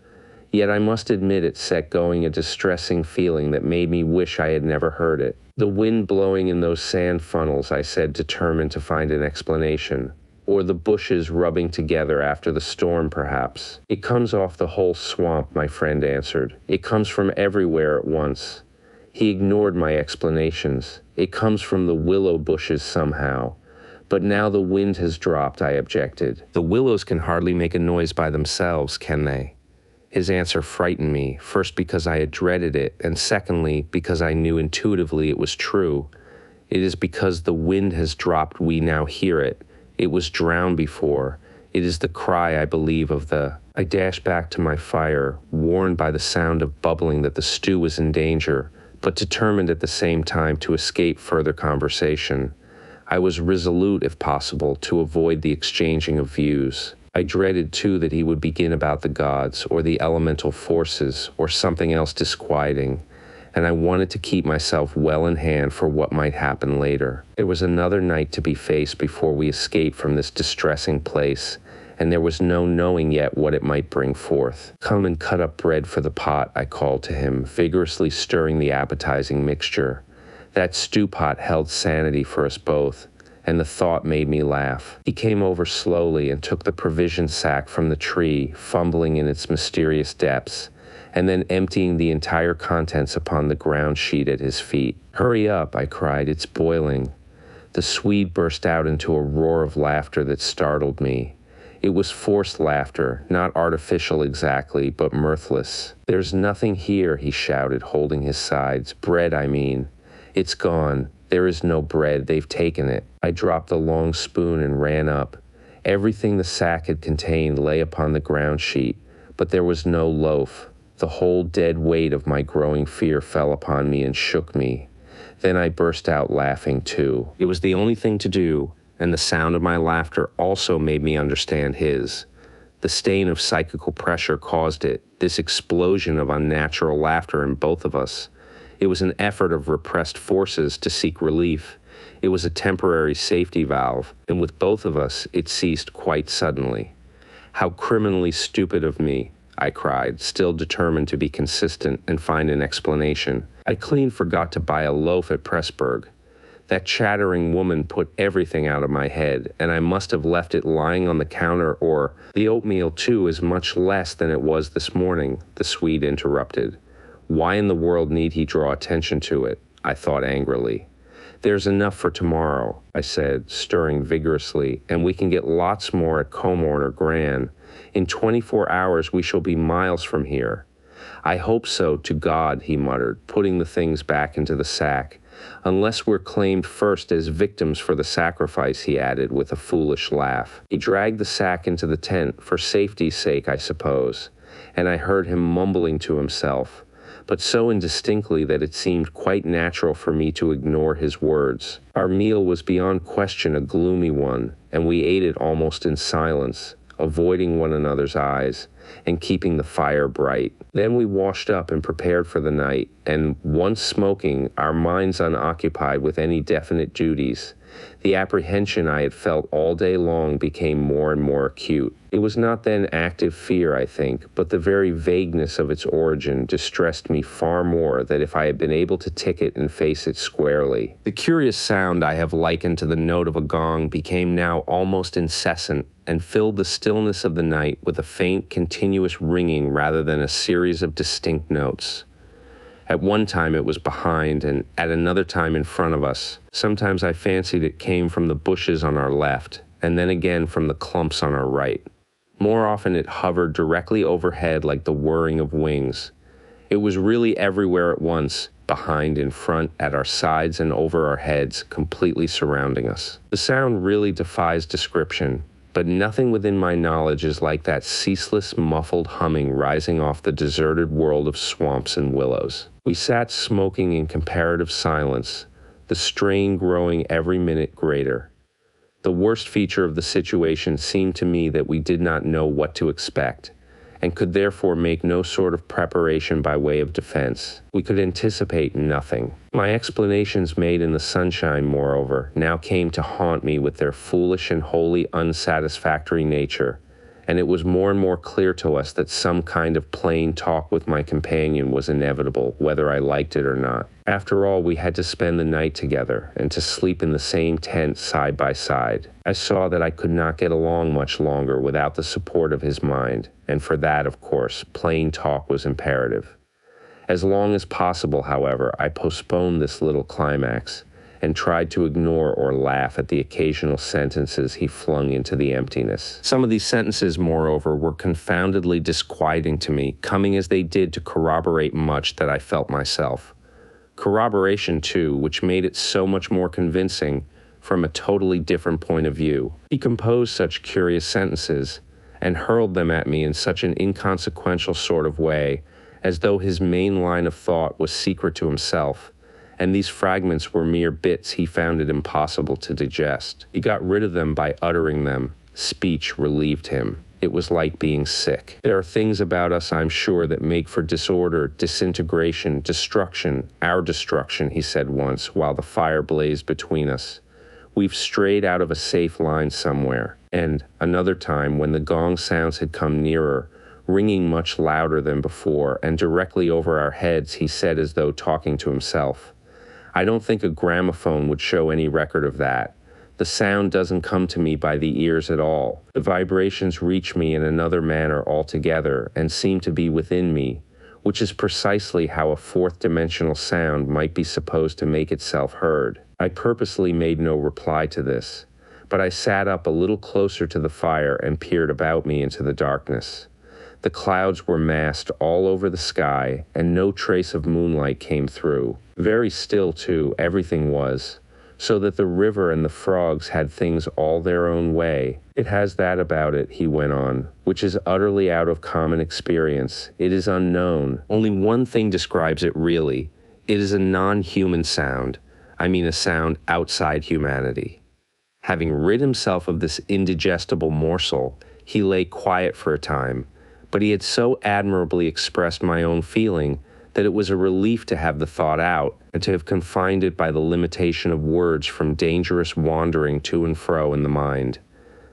Speaker 2: Yet I must admit it set going a distressing feeling that made me wish I had never heard it. "The wind blowing in those sand funnels," I said, determined to find an explanation. "Or the bushes rubbing together after the storm, perhaps." "It comes off the whole swamp," my friend answered. "It comes from everywhere at once." He ignored my explanations. "It comes from the willow bushes somehow." "But now the wind has dropped," I objected. "The willows can hardly make a noise by themselves, can they?" His answer frightened me, first because I had dreaded it, and secondly because I knew intuitively it was true. "It is because the wind has dropped we now hear it. It was drowned before. It is the cry, I believe, of the... I dashed back to my fire, warned by the sound of bubbling that the stew was in danger, but determined at the same time to escape further conversation. I was resolute, if possible, to avoid the exchanging of views. I dreaded, too, that he would begin about the gods, or the elemental forces, or something else disquieting, and I wanted to keep myself well in hand for what might happen later. There was another night to be faced before we escaped from this distressing place, and there was no knowing yet what it might bring forth. "Come and cut up bread for the pot," I called to him, vigorously stirring the appetizing mixture. That stew pot held sanity for us both, and the thought made me laugh. He came over slowly and took the provision sack from the tree, fumbling in its mysterious depths, and then emptying the entire contents upon the ground sheet at his feet. "Hurry up," I cried, "it's boiling." The Swede burst out into a roar of laughter that startled me. It was forced laughter, not artificial exactly, but mirthless. "There's nothing here," he shouted, holding his sides. "Bread, I mean. It's gone. There is no bread. They've taken it." I dropped the long spoon and ran up. Everything the sack had contained lay upon the ground sheet, but there was no loaf. The whole dead weight of my growing fear fell upon me and shook me. Then I burst out laughing too. It was the only thing to do, and the sound of my laughter also made me understand his. The stain of psychical pressure caused it, this explosion of unnatural laughter in both of us. It was an effort of repressed forces to seek relief. It was a temporary safety valve, and with both of us, it ceased quite suddenly. "How criminally stupid of me," I cried, still determined to be consistent and find an explanation. "I clean forgot to buy a loaf at Pressburg. That chattering woman put everything out of my head, and I must have left it lying on the counter, or... The oatmeal, too, is much less than it was this morning," the Swede interrupted. Why in the world need he draw attention to it? I thought angrily. "There's enough for tomorrow," I said, stirring vigorously, "and we can get lots more at Comorn or Gran. In 24 hours we shall be miles from here." "I hope so, to God," he muttered, putting the things back into the sack. "Unless we're claimed first as victims for the sacrifice," he added with a foolish laugh. He dragged the sack into the tent, for safety's sake, I suppose, and I heard him mumbling to himself, but so indistinctly that it seemed quite natural for me to ignore his words. Our meal was beyond question a gloomy one, and we ate it almost in silence, avoiding one another's eyes, and keeping the fire bright. Then we washed up and prepared for the night, and once smoking, our minds unoccupied with any definite duties, the apprehension I had felt all day long became more and more acute. It was not then active fear, I think, but the very vagueness of its origin distressed me far more than if I had been able to tick it and face it squarely. The curious sound I have likened to the note of a gong became now almost incessant, and filled the stillness of the night with a faint, continuous ringing rather than a series of distinct notes. At one time it was behind, and at another time in front of us. Sometimes I fancied it came from the bushes on our left, and then again from the clumps on our right. More often it hovered directly overhead like the whirring of wings. It was really everywhere at once, behind, in front, at our sides, and over our heads, completely surrounding us. The sound really defies description, but nothing within my knowledge is like that ceaseless, muffled humming rising off the deserted world of swamps and willows. We sat smoking in comparative silence, the strain growing every minute greater. The worst feature of the situation seemed to me that we did not know what to expect, and could therefore make no sort of preparation by way of defense. We could anticipate nothing. My explanations made in the sunshine, moreover, now came to haunt me with their foolish and wholly unsatisfactory nature, and it was more and more clear to us that some kind of plain talk with my companion was inevitable, whether I liked it or not. After all, we had to spend the night together, and to sleep in the same tent side by side. I saw that I could not get along much longer without the support of his mind, and for that, of course, plain talk was imperative. As long as possible, however, I postponed this little climax, and tried to ignore or laugh at the occasional sentences he flung into the emptiness. Some of these sentences, moreover, were confoundedly disquieting to me, coming as they did to corroborate much that I felt myself. Corroboration, too, which made it so much more convincing, from a totally different point of view. He composed such curious sentences and hurled them at me in such an inconsequential sort of way, as though his main line of thought was secret to himself, and these fragments were mere bits he found it impossible to digest. He got rid of them by uttering them. Speech relieved him. It was like being sick. There are things about us, I'm sure, that make for disorder, disintegration, destruction, our destruction, he said once, while the fire blazed between us. We've strayed out of a safe line somewhere. And another time, when the gong sounds had come nearer, ringing much louder than before, and directly over our heads, he said as though talking to himself, I don't think a gramophone would show any record of that. The sound doesn't come to me by the ears at all. The vibrations reach me in another manner altogether and seem to be within me, which is precisely how a fourth-dimensional sound might be supposed to make itself heard. I purposely made no reply to this, but I sat up a little closer to the fire and peered about me into the darkness. The clouds were massed all over the sky, and no trace of moonlight came through. Very still, too, everything was, so that the river and the frogs had things all their own way. It has that about it, he went on, which is utterly out of common experience. It is unknown. Only one thing describes it really. It is a non-human sound. I mean a sound outside humanity. Having rid himself of this indigestible morsel, he lay quiet for a time, but he had so admirably expressed my own feeling that it was a relief to have the thought out and to have confined it by the limitation of words from dangerous wandering to and fro in the mind.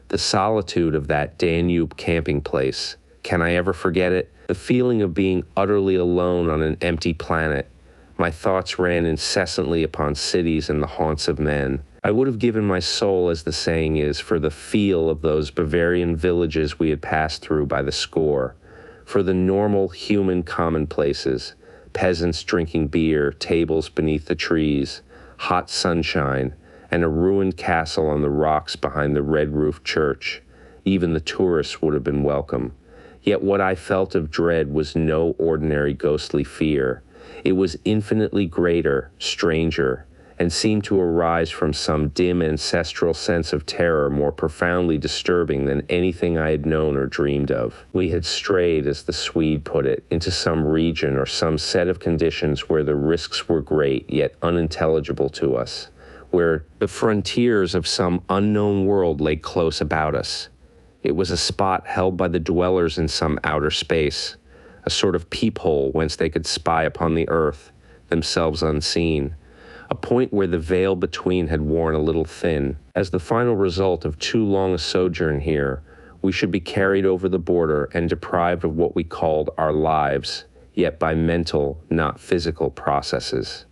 Speaker 2: The solitude of that Danube camping place, can I ever forget it? The feeling of being utterly alone on an empty planet. My thoughts ran incessantly upon cities and the haunts of men. I would have given my soul, as the saying is, for the feel of those Bavarian villages we had passed through by the score, for the normal human commonplaces, peasants drinking beer, tables beneath the trees, hot sunshine, and a ruined castle on the rocks behind the red-roofed church. Even the tourists would have been welcome. Yet what I felt of dread was no ordinary ghostly fear. It was infinitely greater, stranger, and seemed to arise from some dim ancestral sense of terror more profoundly disturbing than anything I had known or dreamed of. We had strayed, as the Swede put it, into some region or some set of conditions where the risks were great yet unintelligible to us, where the frontiers of some unknown world lay close about us. It was a spot held by the dwellers in some outer space, a sort of peephole whence they could spy upon the earth, themselves unseen, a point where the veil between had worn a little thin. As the final result of too long a sojourn here, we should be carried over the border and deprived of what we called our lives, yet by mental, not physical processes.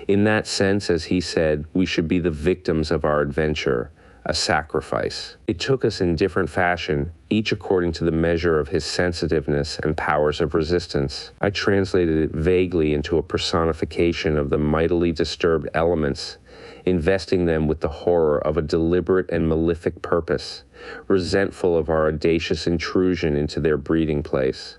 Speaker 2: In that sense, as he said, we should be the victims of our adventure, a sacrifice. It took us in different fashion, each according to the measure of his sensitiveness and powers of resistance. I translated it vaguely into a personification of the mightily disturbed elements, investing them with the horror of a deliberate and malefic purpose, resentful of our audacious intrusion into their breeding place,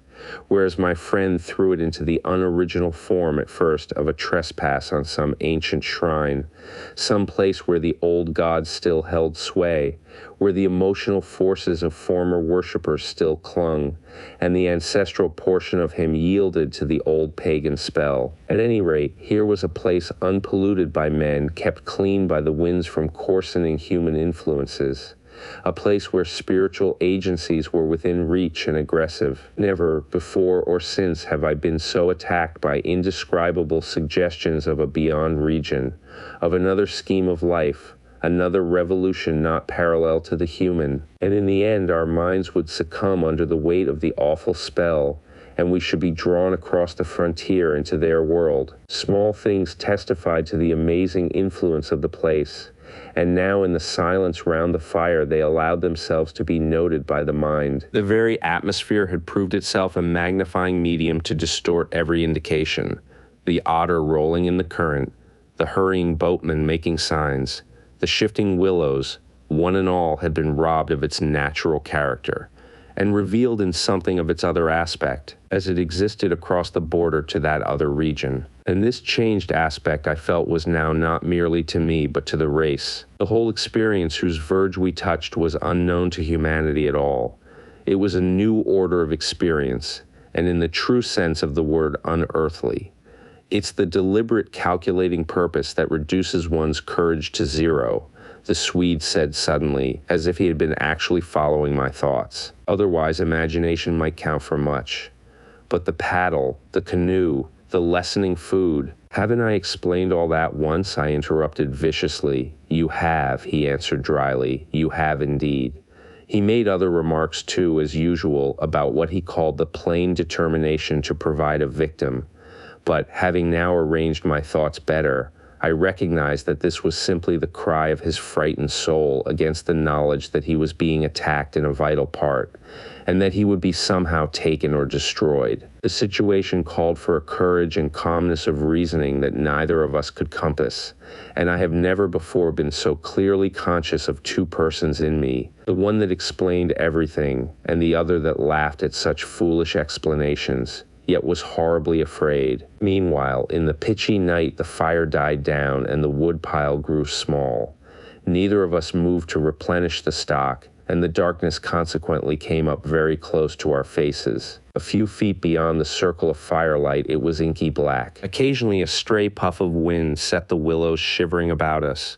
Speaker 2: whereas my friend threw it into the unoriginal form at first of a trespass on some ancient shrine, some place where the old gods still held sway, where the emotional forces of former worshippers still clung, and the ancestral portion of him yielded to the old pagan spell. At any rate, here was a place unpolluted by men, kept clean by the winds from coarsening human influences, a place where spiritual agencies were within reach and aggressive. Never, before or since, have I been so attacked by indescribable suggestions of a beyond region, of another scheme of life, another revolution not parallel to the human. And in the end, our minds would succumb under the weight of the awful spell, and we should be drawn across the frontier into their world. Small things testified to the amazing influence of the place, and now in the silence round the fire they allowed themselves to be noted by the mind. The very atmosphere had proved itself a magnifying medium to distort every indication. The otter rolling in the current, the hurrying boatman making signs, the shifting willows, one and all had been robbed of its natural character, and revealed in something of its other aspect, as it existed across the border to that other region. And this changed aspect I felt was now not merely to me, but to the race. The whole experience whose verge we touched was unknown to humanity at all. It was a new order of experience, and in the true sense of the word, unearthly. It's the deliberate calculating purpose that reduces one's courage to zero, the Swede said suddenly, as if he had been actually following my thoughts. Otherwise, imagination might count for much. But the paddle, the canoe, the lessening food. Haven't I explained all that once? I interrupted viciously. You have, he answered dryly. You have indeed. He made other remarks too, as usual, about what he called the plain determination to provide a victim. But having now arranged my thoughts better, I recognized that this was simply the cry of his frightened soul against the knowledge that he was being attacked in a vital part, and that he would be somehow taken or destroyed. The situation called for a courage and calmness of reasoning that neither of us could compass, and I have never before been so clearly conscious of two persons in me, the one that explained everything, and the other that laughed at such foolish explanations, yet was horribly afraid. Meanwhile, in the pitchy night, the fire died down and the wood pile grew small. Neither of us moved to replenish the stock, and the darkness consequently came up very close to our faces. A few feet beyond the circle of firelight, it was inky black. Occasionally, a stray puff of wind set the willows shivering about us.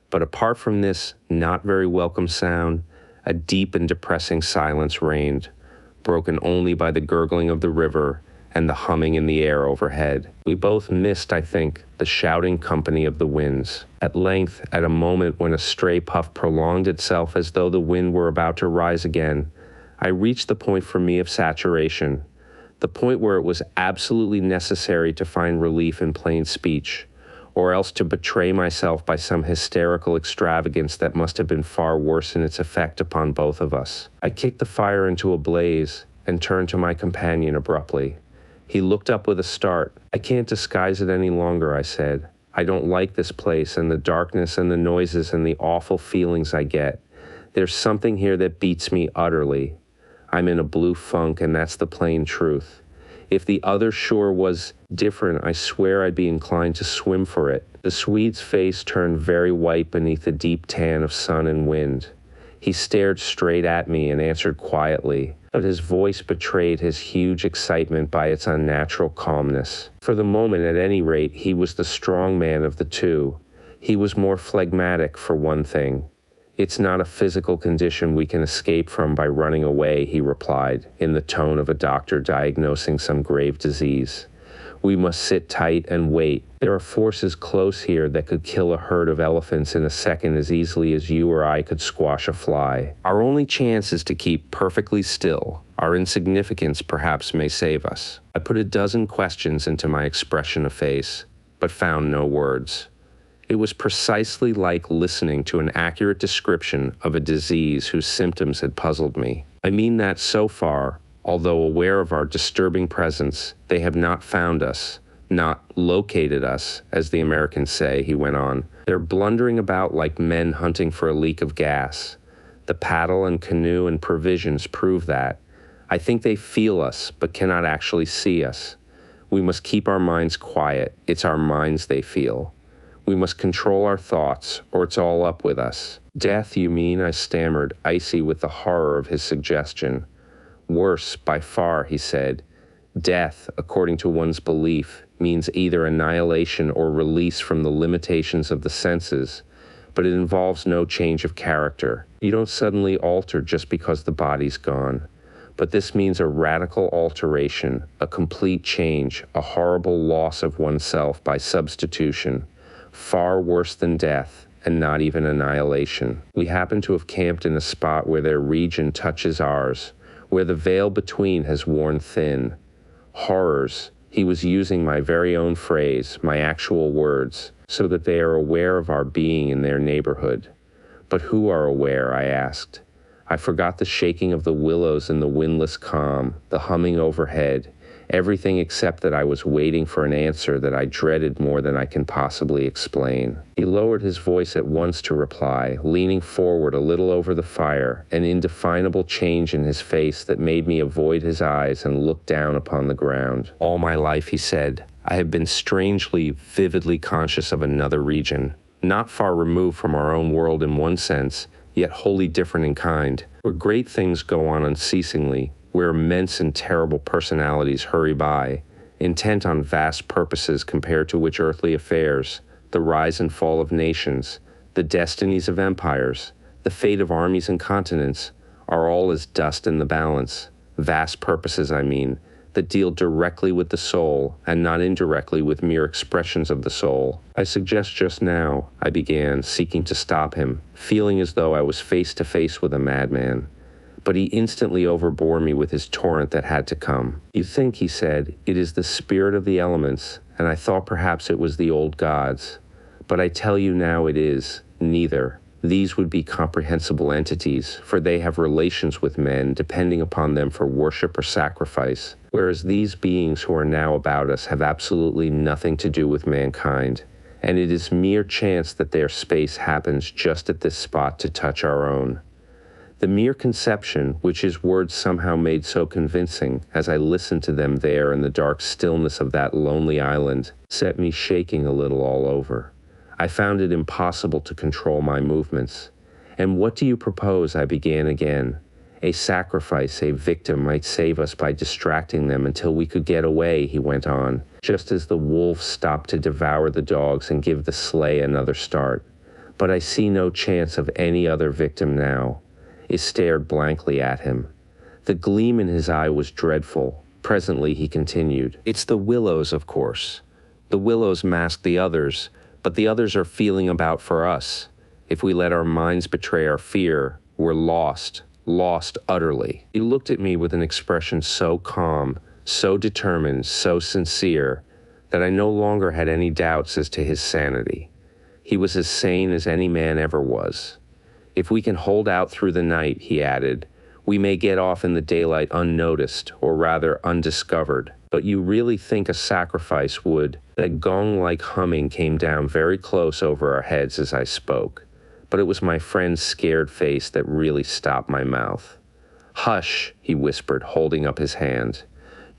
Speaker 2: But apart from this not very welcome sound, a deep and depressing silence reigned, broken only by the gurgling of the river and the humming in the air overhead. We both missed, I think, the shouting company of the winds. At length, at a moment when a stray puff prolonged itself as though the wind were about to rise again, I reached the point for me of saturation, the point where it was absolutely necessary to find relief in plain speech, or else to betray myself by some hysterical extravagance that must have been far worse in its effect upon both of us. I kicked the fire into a blaze and turned to my companion abruptly. He looked up with a start. I can't disguise it any longer, I said. I don't like this place and the darkness and the noises and the awful feelings I get. There's something here that beats me utterly. I'm in a blue funk, and that's the plain truth. If the other shore was different, I swear I'd be inclined to swim for it. The Swede's face turned very white beneath the deep tan of sun and wind. He stared straight at me and answered quietly, but his voice betrayed his huge excitement by its unnatural calmness. For the moment, at any rate, he was the strong man of the two. He was more phlegmatic, for one thing. It's not a physical condition we can escape from by running away, he replied, in the tone of a doctor diagnosing some grave disease. We must sit tight and wait. There are forces close here that could kill a herd of elephants in a second as easily as you or I could squash a fly. Our only chance is to keep perfectly still. Our insignificance perhaps may save us. I put a dozen questions into my expression of face, but found no words. It was precisely like listening to an accurate description of a disease whose symptoms had puzzled me. I mean that so far, although aware of our disturbing presence, they have not found us, not located us, as the Americans say, he went on. They're blundering about like men hunting for a leak of gas. The paddle and canoe and provisions prove that. I think they feel us, but cannot actually see us. We must keep our minds quiet. It's our minds they feel. We must control our thoughts, or it's all up with us. Death, you mean? I stammered, icy with the horror of his suggestion. Worse, by far, he said. Death, according to one's belief, means either annihilation or release from the limitations of the senses, but it involves no change of character. You don't suddenly alter just because the body's gone. But this means a radical alteration, a complete change, a horrible loss of oneself by substitution. Far worse than death, and not even annihilation. We happen to have camped in a spot where their region touches ours, where the veil between has worn thin. Horrors, he was using my very own phrase, my actual words, so that they are aware of our being in their neighborhood. But who are aware, I asked. I forgot the shaking of the willows in the windless calm, the humming overhead, everything except that I was waiting for an answer that I dreaded more than I can possibly explain. He lowered his voice at once to reply, leaning forward a little over the fire, an indefinable change in his face that made me avoid his eyes and look down upon the ground. All my life, he said, I have been strangely, vividly conscious of another region, not far removed from our own world in one sense, yet wholly different in kind, where great things go on unceasingly, where immense and terrible personalities hurry by, intent on vast purposes compared to which earthly affairs, the rise and fall of nations, the destinies of empires, the fate of armies and continents, are all as dust in the balance. Vast purposes, I mean, that deal directly with the soul and not indirectly with mere expressions of the soul. I suggest just now, I began, seeking to stop him, feeling as though I was face to face with a madman. But he instantly overbore me with his torrent that had to come. You think, he said, it is the spirit of the elements, and I thought perhaps it was the old gods. But I tell you now it is neither. These would be comprehensible entities, for they have relations with men depending upon them for worship or sacrifice, whereas these beings who are now about us have absolutely nothing to do with mankind, and it is mere chance that their space happens just at this spot to touch our own. The mere conception, which his words somehow made so convincing as I listened to them there in the dark stillness of that lonely island, set me shaking a little all over. I found it impossible to control my movements. And what do you propose? I began again. A sacrifice, a victim might save us by distracting them until we could get away, he went on, just as the wolves stopped to devour the dogs and give the sleigh another start. But I see no chance of any other victim now. He stared blankly at him. The gleam in his eye was dreadful. Presently he continued. It's the Willows, of course. The Willows mask the others, but the others are feeling about for us. If we let our minds betray our fear, we're lost utterly. He looked at me with an expression so calm, so determined, so sincere, that I no longer had any doubts as to his sanity. He was as sane as any man ever was. If we can hold out through the night, he added, we may get off in the daylight unnoticed, or rather undiscovered. But you really think a sacrifice would? That gong-like humming came down very close over our heads as I spoke, but it was my friend's scared face that really stopped my mouth. Hush, he whispered, holding up his hand.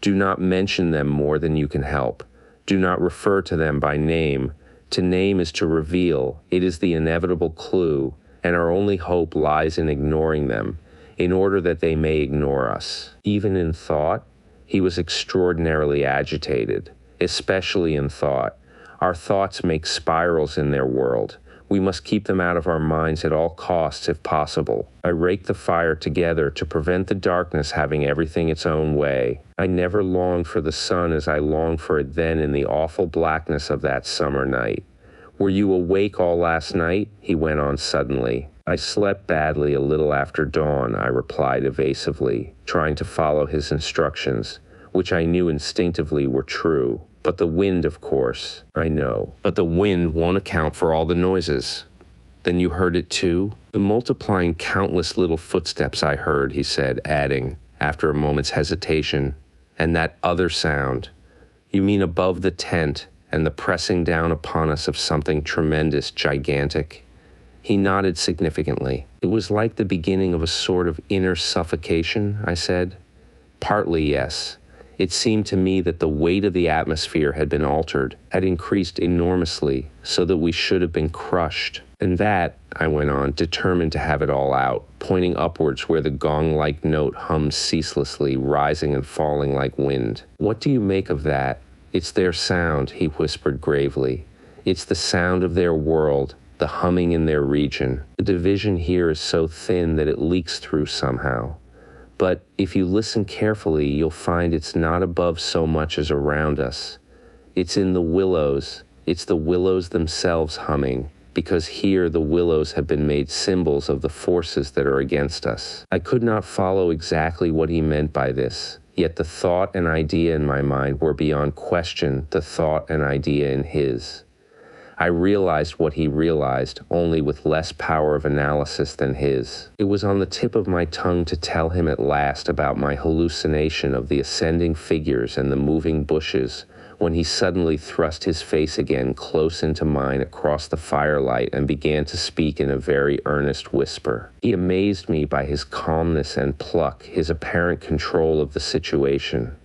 Speaker 2: Do not mention them more than you can help. Do not refer to them by name. To name is to reveal. It is the inevitable clue, and our only hope lies in ignoring them, in order that they may ignore us. Even in thought? He was extraordinarily agitated, especially in thought. Our thoughts make spirals in their world. We must keep them out of our minds at all costs if possible. I raked the fire together to prevent the darkness having everything its own way. I never longed for the sun as I longed for it then in the awful blackness of that summer night. Were you awake all last night? He went on suddenly. I slept badly a little after dawn, I replied evasively, trying to follow his instructions, which I knew instinctively were true. But the wind, of course, I know. But the wind won't account for all the noises. Then you heard it too? The multiplying countless little footsteps I heard, he said, adding, after a moment's hesitation, and that other sound. You mean above the tent and the pressing down upon us of something tremendous, gigantic? He nodded significantly. It was like the beginning of a sort of inner suffocation, I said. Partly, yes. It seemed to me that the weight of the atmosphere had been altered, had increased enormously, so that we should have been crushed. And that, I went on, determined to have it all out, pointing upwards where the gong-like note hummed ceaselessly, rising and falling like wind. What do you make of that? It's their sound, he whispered gravely. It's the sound of their world, the humming in their region. The division here is so thin that it leaks through somehow. But if you listen carefully, you'll find it's not above so much as around us. It's in the willows. It's the willows themselves humming, because here the willows have been made symbols of the forces that are against us. I could not follow exactly what he meant by this, yet the thought and idea in my mind were beyond question the thought and idea in his. I realized what he realized, only with less power of analysis than his. It was on the tip of my tongue to tell him at last about my hallucination of the ascending figures and the moving bushes, when he suddenly thrust his face again close into mine across the firelight and began to speak in a very earnest whisper. He amazed me by his calmness and pluck, his apparent control of the situation.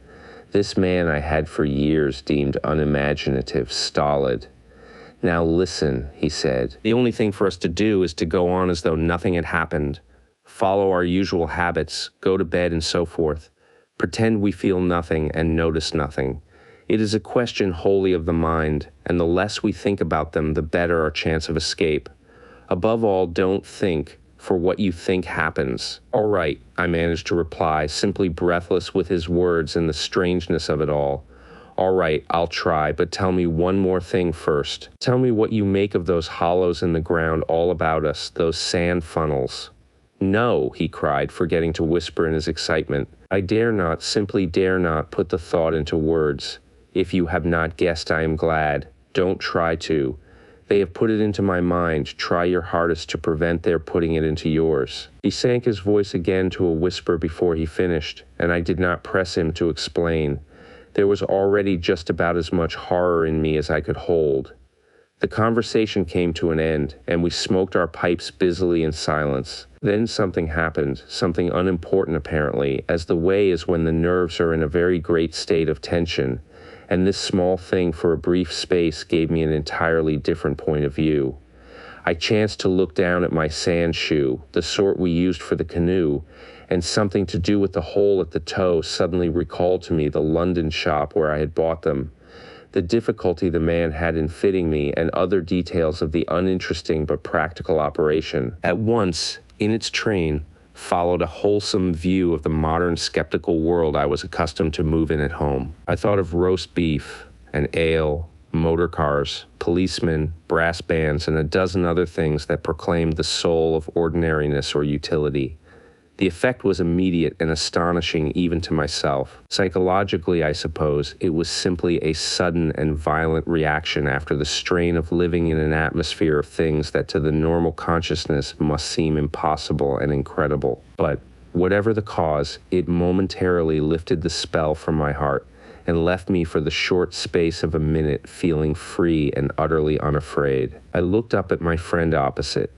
Speaker 2: This man I had for years deemed unimaginative, stolid. "Now listen," he said. "The only thing for us to do is to go on as though nothing had happened, follow our usual habits, go to bed and so forth. Pretend we feel nothing and notice nothing. It is a question wholly of the mind, and the less we think about them, the better our chance of escape. Above all, don't think, for what you think happens." "All right," I managed to reply, simply breathless with his words and the strangeness of it all. "All right, I'll try, but tell me one more thing first. Tell me what you make of those hollows in the ground all about us, those sand funnels." "No," he cried, forgetting to whisper in his excitement. "I dare not, simply dare not, put the thought into words. If you have not guessed, I am glad. Don't try to. They have put it into my mind. Try your hardest to prevent their putting it into yours." He sank his voice again to a whisper before he finished, and I did not press him to explain. There was already just about as much horror in me as I could hold. The conversation came to an end, and we smoked our pipes busily in silence. Then something happened, something unimportant apparently, as the way is when the nerves are in a very great state of tension, and this small thing for a brief space gave me an entirely different point of view. I chanced to look down at my sand shoe, the sort we used for the canoe, and something to do with the hole at the toe suddenly recalled to me the London shop where I had bought them, the difficulty the man had in fitting me, and other details of the uninteresting but practical operation. At once, in its train, followed a wholesome view of the modern skeptical world I was accustomed to move in at home. I thought of roast beef and ale, motor cars, policemen, brass bands, and a dozen other things that proclaimed the soul of ordinariness or utility. The effect was immediate and astonishing even to myself. Psychologically, I suppose, it was simply a sudden and violent reaction after the strain of living in an atmosphere of things that to the normal consciousness must seem impossible and incredible. But, whatever the cause, it momentarily lifted the spell from my heart and left me for the short space of a minute feeling free and utterly unafraid. I looked up at my friend opposite.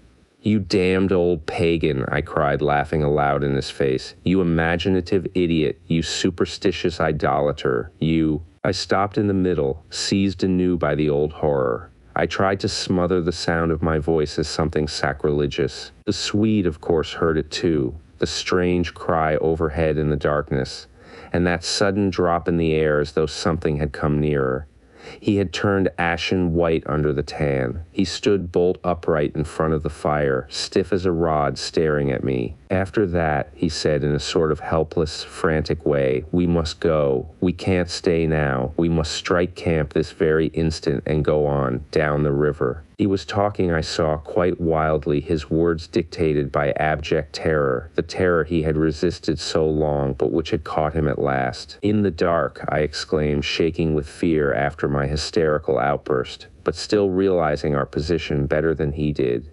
Speaker 2: "You damned old pagan," I cried, laughing aloud in his face. "You imaginative idiot, you superstitious idolater, you—" I stopped in the middle, seized anew by the old horror. I tried to smother the sound of my voice as something sacrilegious. The Swede, of course, heard it too, the strange cry overhead in the darkness, and that sudden drop in the air as though something had come nearer. He had turned ashen white under the tan. He stood bolt upright in front of the fire, stiff as a rod, staring at me. "After that," he said in a sort of helpless, frantic way, "we must go. We can't stay now. We must strike camp this very instant and go on, down the river." He was talking, I saw, quite wildly, his words dictated by abject terror, the terror he had resisted so long, but which had caught him at last. "In the dark," I exclaimed, shaking with fear after my hysterical outburst, but still realizing our position better than he did.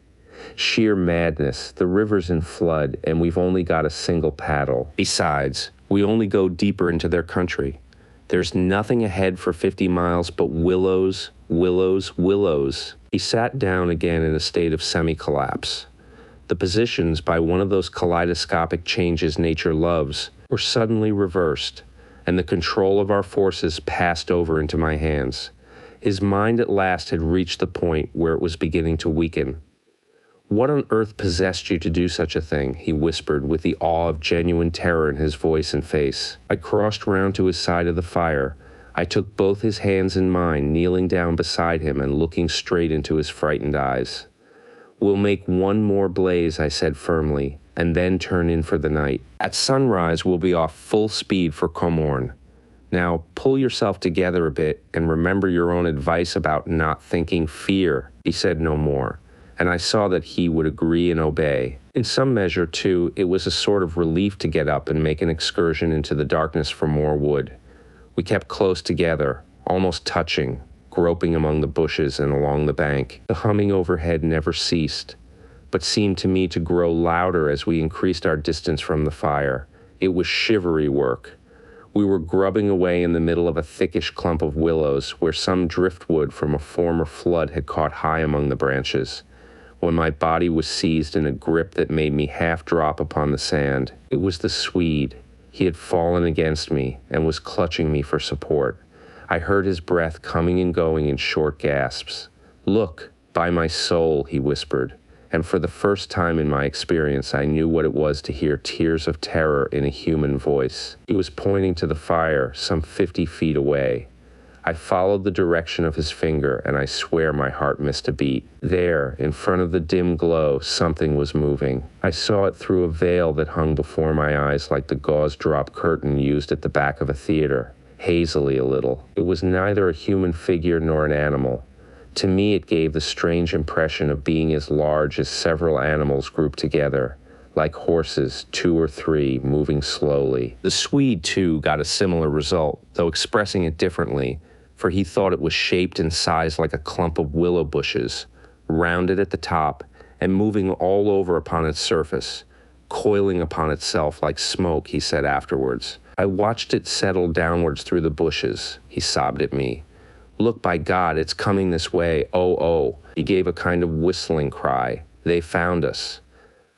Speaker 2: "Sheer madness. The river's in flood, and we've only got a single paddle. Besides, we only go deeper into their country. There's nothing ahead for 50 miles but willows, willows, willows." He sat down again in a state of semi-collapse. The positions, by one of those kaleidoscopic changes nature loves, were suddenly reversed, and the control of our forces passed over into my hands. His mind at last had reached the point where it was beginning to weaken. "What on earth possessed you to do such a thing?" he whispered, with the awe of genuine terror in his voice and face. I crossed round to his side of the fire. I took both his hands in mine, kneeling down beside him and looking straight into his frightened eyes. "We'll make one more blaze," I said firmly, "and then turn in for the night. At sunrise, we'll be off full speed for Comorn. Now, pull yourself together a bit and remember your own advice about not thinking fear." He said no more, and I saw that he would agree and obey. In some measure, too, it was a sort of relief to get up and make an excursion into the darkness for more wood. We kept close together, almost touching, groping among the bushes and along the bank. The humming overhead never ceased, but seemed to me to grow louder as we increased our distance from the fire. It was shivery work. We were grubbing away in the middle of a thickish clump of willows, where some driftwood from a former flood had caught high among the branches, when my body was seized in a grip that made me half drop upon the sand. It was the Swede. He had fallen against me and was clutching me for support. I heard his breath coming and going in short gasps. "Look, by my soul," he whispered, and for the first time in my experience, I knew what it was to hear tears of terror in a human voice. He was pointing to the fire, some 50 feet away. I followed the direction of his finger, and I swear my heart missed a beat. There, in front of the dim glow, something was moving. I saw it through a veil that hung before my eyes like the gauze drop curtain used at the back of a theater, hazily a little. It was neither a human figure nor an animal. To me, it gave the strange impression of being as large as several animals grouped together, like horses, 2 or 3, moving slowly. The Swede, too, got a similar result, though expressing it differently, for he thought it was shaped and sized like a clump of willow bushes, rounded at the top, and moving all over upon its surface, coiling upon itself like smoke, he said afterwards. I watched it settle downwards through the bushes. He sobbed at me. "Look, by God, it's coming this way. Oh, oh." He gave a kind of whistling cry. "They found us."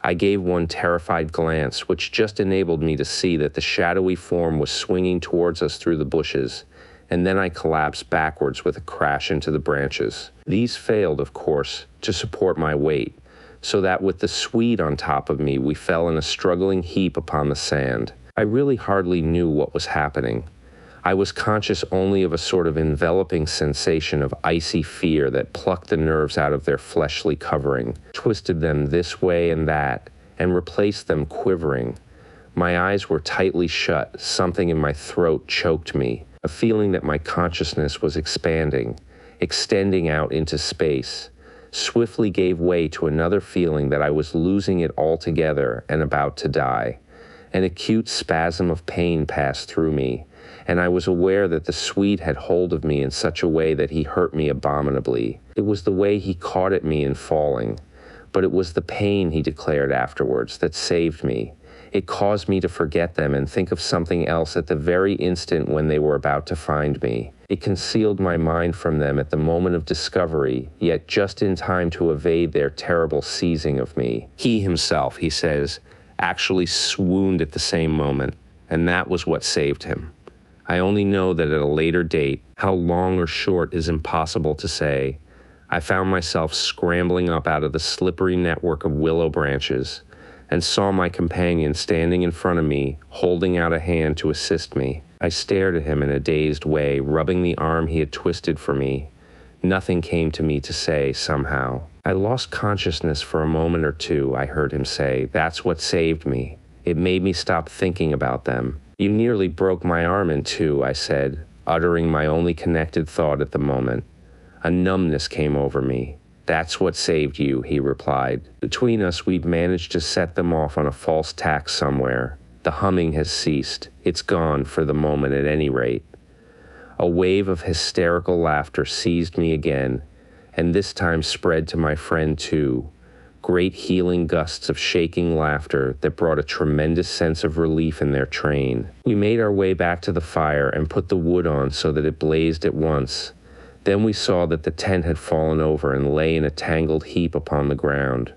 Speaker 2: I gave one terrified glance, which just enabled me to see that the shadowy form was swinging towards us through the bushes, and then I collapsed backwards with a crash into the branches. These failed, of course, to support my weight, so that with the Swede on top of me, we fell in a struggling heap upon the sand. I really hardly knew what was happening. I was conscious only of a sort of enveloping sensation of icy fear that plucked the nerves out of their fleshly covering, twisted them this way and that, and replaced them quivering. My eyes were tightly shut, something in my throat choked me, a feeling that my consciousness was expanding, extending out into space, swiftly gave way to another feeling that I was losing it altogether and about to die. An acute spasm of pain passed through me, and I was aware that the Swede had hold of me in such a way that he hurt me abominably. It was the way he caught at me in falling, but it was the pain, he declared afterwards, that saved me. It caused me to forget them and think of something else at the very instant when they were about to find me. It concealed my mind from them at the moment of discovery, yet just in time to evade their terrible seizing of me. He himself, he says, actually swooned at the same moment, and that was what saved him. I only know that at a later date, how long or short is impossible to say, I found myself scrambling up out of the slippery network of willow branches and saw my companion standing in front of me, holding out a hand to assist me. I stared at him in a dazed way, rubbing the arm he had twisted for me. Nothing came to me to say, somehow. I lost consciousness for a moment or two, I heard him say. That's what saved me. It made me stop thinking about them. You nearly broke my arm in two, I said, uttering my only connected thought at the moment. A numbness came over me. That's what saved you, he replied. Between us, we'd managed to set them off on a false tack somewhere. The humming has ceased. It's gone, for the moment at any rate. A wave of hysterical laughter seized me again, and this time spread to my friend too. Great healing gusts of shaking laughter that brought a tremendous sense of relief in their train. We made our way back to the fire and put the wood on so that it blazed at once. Then we saw that the tent had fallen over and lay in a tangled heap upon the ground.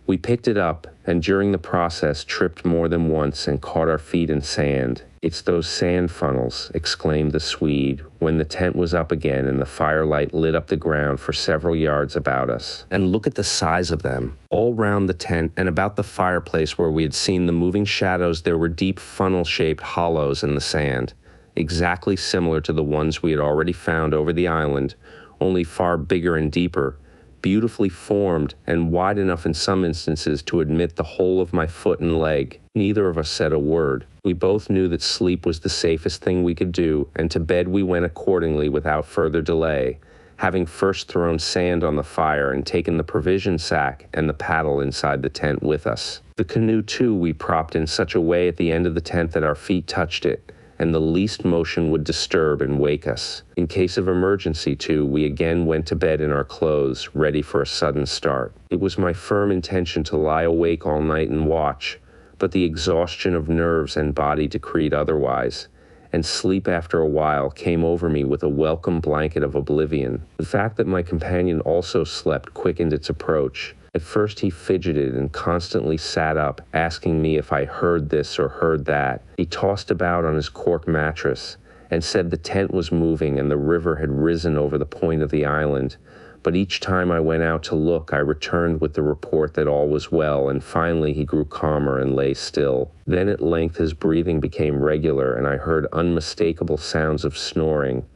Speaker 2: We picked it up, and during the process tripped more than once and caught our feet in sand. It's those sand funnels, exclaimed the Swede, when the tent was up again and the firelight lit up the ground for several yards about us. And look at the size of them. All round the tent and about the fireplace where we had seen the moving shadows, there were deep funnel-shaped hollows in the sand, exactly similar to the ones we had already found over the island, only far bigger and deeper, beautifully formed and wide enough in some instances to admit the whole of my foot and leg. Neither of us said a word. We both knew that sleep was the safest thing we could do, and to bed we went accordingly without further delay, having first thrown sand on the fire and taken the provision sack and the paddle inside the tent with us. The canoe, too, we propped in such a way at the end of the tent that our feet touched it, and the least motion would disturb and wake us. In case of emergency, too, we again went to bed in our clothes, ready for a sudden start. It was my firm intention to lie awake all night and watch, but the exhaustion of nerves and body decreed otherwise, and sleep after a while came over me with a welcome blanket of oblivion. The fact that my companion also slept quickened its approach, At first he fidgeted and constantly sat up, asking me if I heard this or heard that. He tossed about on his cork mattress and said the tent was moving and the river had risen over the point of the island. But each time I went out to look, I returned with the report that all was well, and finally he grew calmer and lay still. Then at length his breathing became regular, and I heard unmistakable sounds of snoring.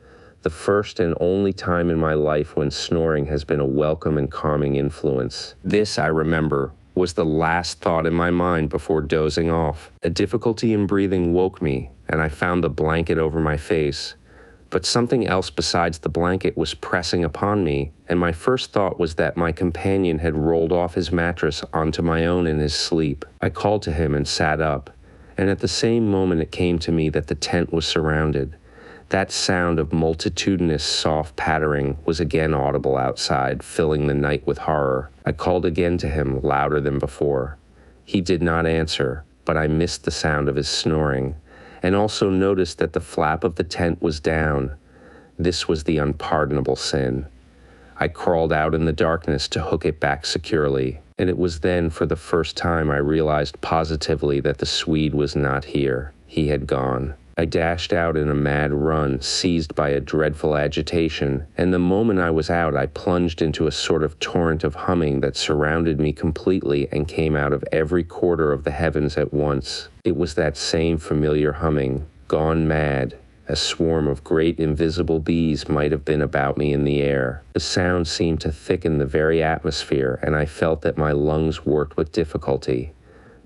Speaker 2: The first and only time in my life when snoring has been a welcome and calming influence. This, I remember, was the last thought in my mind before dozing off. A difficulty in breathing woke me, and I found the blanket over my face. But something else besides the blanket was pressing upon me, and my first thought was that my companion had rolled off his mattress onto my own in his sleep. I called to him and sat up, and at the same moment it came to me that the tent was surrounded. That sound of multitudinous soft pattering was again audible outside, filling the night with horror. I called again to him, louder than before. He did not answer, but I missed the sound of his snoring, and also noticed that the flap of the tent was down. This was the unpardonable sin. I crawled out in the darkness to hook it back securely, and it was then for the first time I realized positively that the Swede was not here. He had gone. I dashed out in a mad run, seized by a dreadful agitation, and the moment I was out, I plunged into a sort of torrent of humming that surrounded me completely and came out of every quarter of the heavens at once. It was that same familiar humming, gone mad. A swarm of great invisible bees might have been about me in the air. The sound seemed to thicken the very atmosphere, and I felt that my lungs worked with difficulty.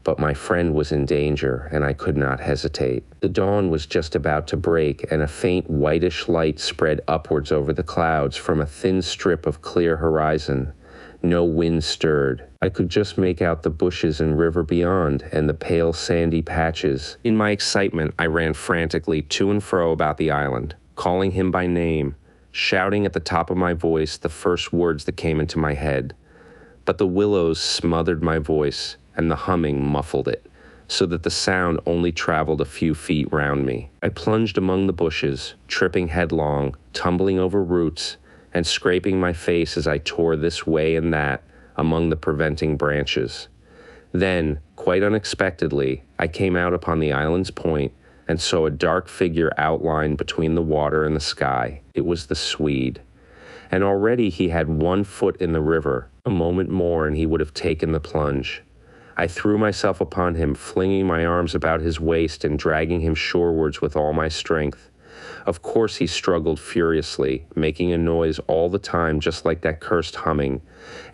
Speaker 2: But my friend was in danger, and I could not hesitate. The dawn was just about to break, and a faint whitish light spread upwards over the clouds from a thin strip of clear horizon. No wind stirred. I could just make out the bushes and river beyond, and the pale sandy patches. In my excitement, I ran frantically to and fro about the island, calling him by name, shouting at the top of my voice the first words that came into my head. But the willows smothered my voice, and the humming muffled it, so that the sound only traveled a few feet round me. I plunged among the bushes, tripping headlong, tumbling over roots, and scraping my face as I tore this way and that among the preventing branches. Then, quite unexpectedly, I came out upon the island's point and saw a dark figure outlined between the water and the sky. It was the Swede. And already he had 1 foot in the river. A moment more and he would have taken the plunge. I threw myself upon him, flinging my arms about his waist and dragging him shorewards with all my strength. Of course he struggled furiously, making a noise all the time just like that cursed humming,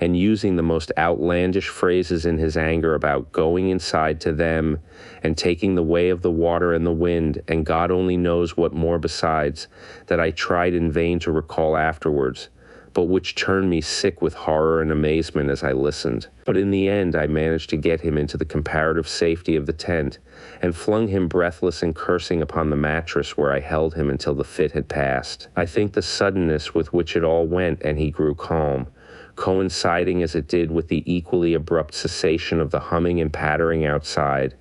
Speaker 2: and using the most outlandish phrases in his anger about going inside to them, and taking the way of the water and the wind, and God only knows what more besides, that I tried in vain to recall afterwards, but which turned me sick with horror and amazement as I listened. But in the end, I managed to get him into the comparative safety of the tent, and flung him breathless and cursing upon the mattress where I held him until the fit had passed. I think the suddenness with which it all went and he grew calm, coinciding as it did with the equally abrupt cessation of the humming and pattering outside,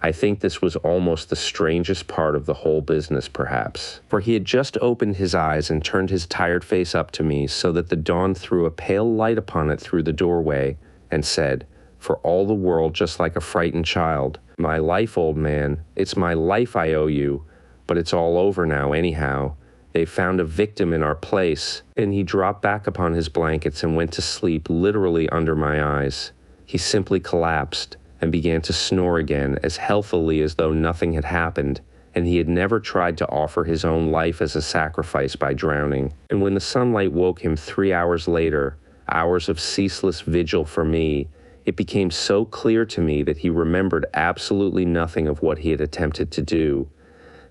Speaker 2: I think this was almost the strangest part of the whole business, perhaps. For he had just opened his eyes and turned his tired face up to me so that the dawn threw a pale light upon it through the doorway, and said, for all the world just like a frightened child, "My life, old man, it's my life I owe you, but it's all over now anyhow. They found a victim in our place." And he dropped back upon his blankets and went to sleep literally under my eyes. He simply collapsed and began to snore again as healthily as though nothing had happened, and he had never tried to offer his own life as a sacrifice by drowning. And when the sunlight woke him 3 hours later, hours of ceaseless vigil for me, it became so clear to me that he remembered absolutely nothing of what he had attempted to do,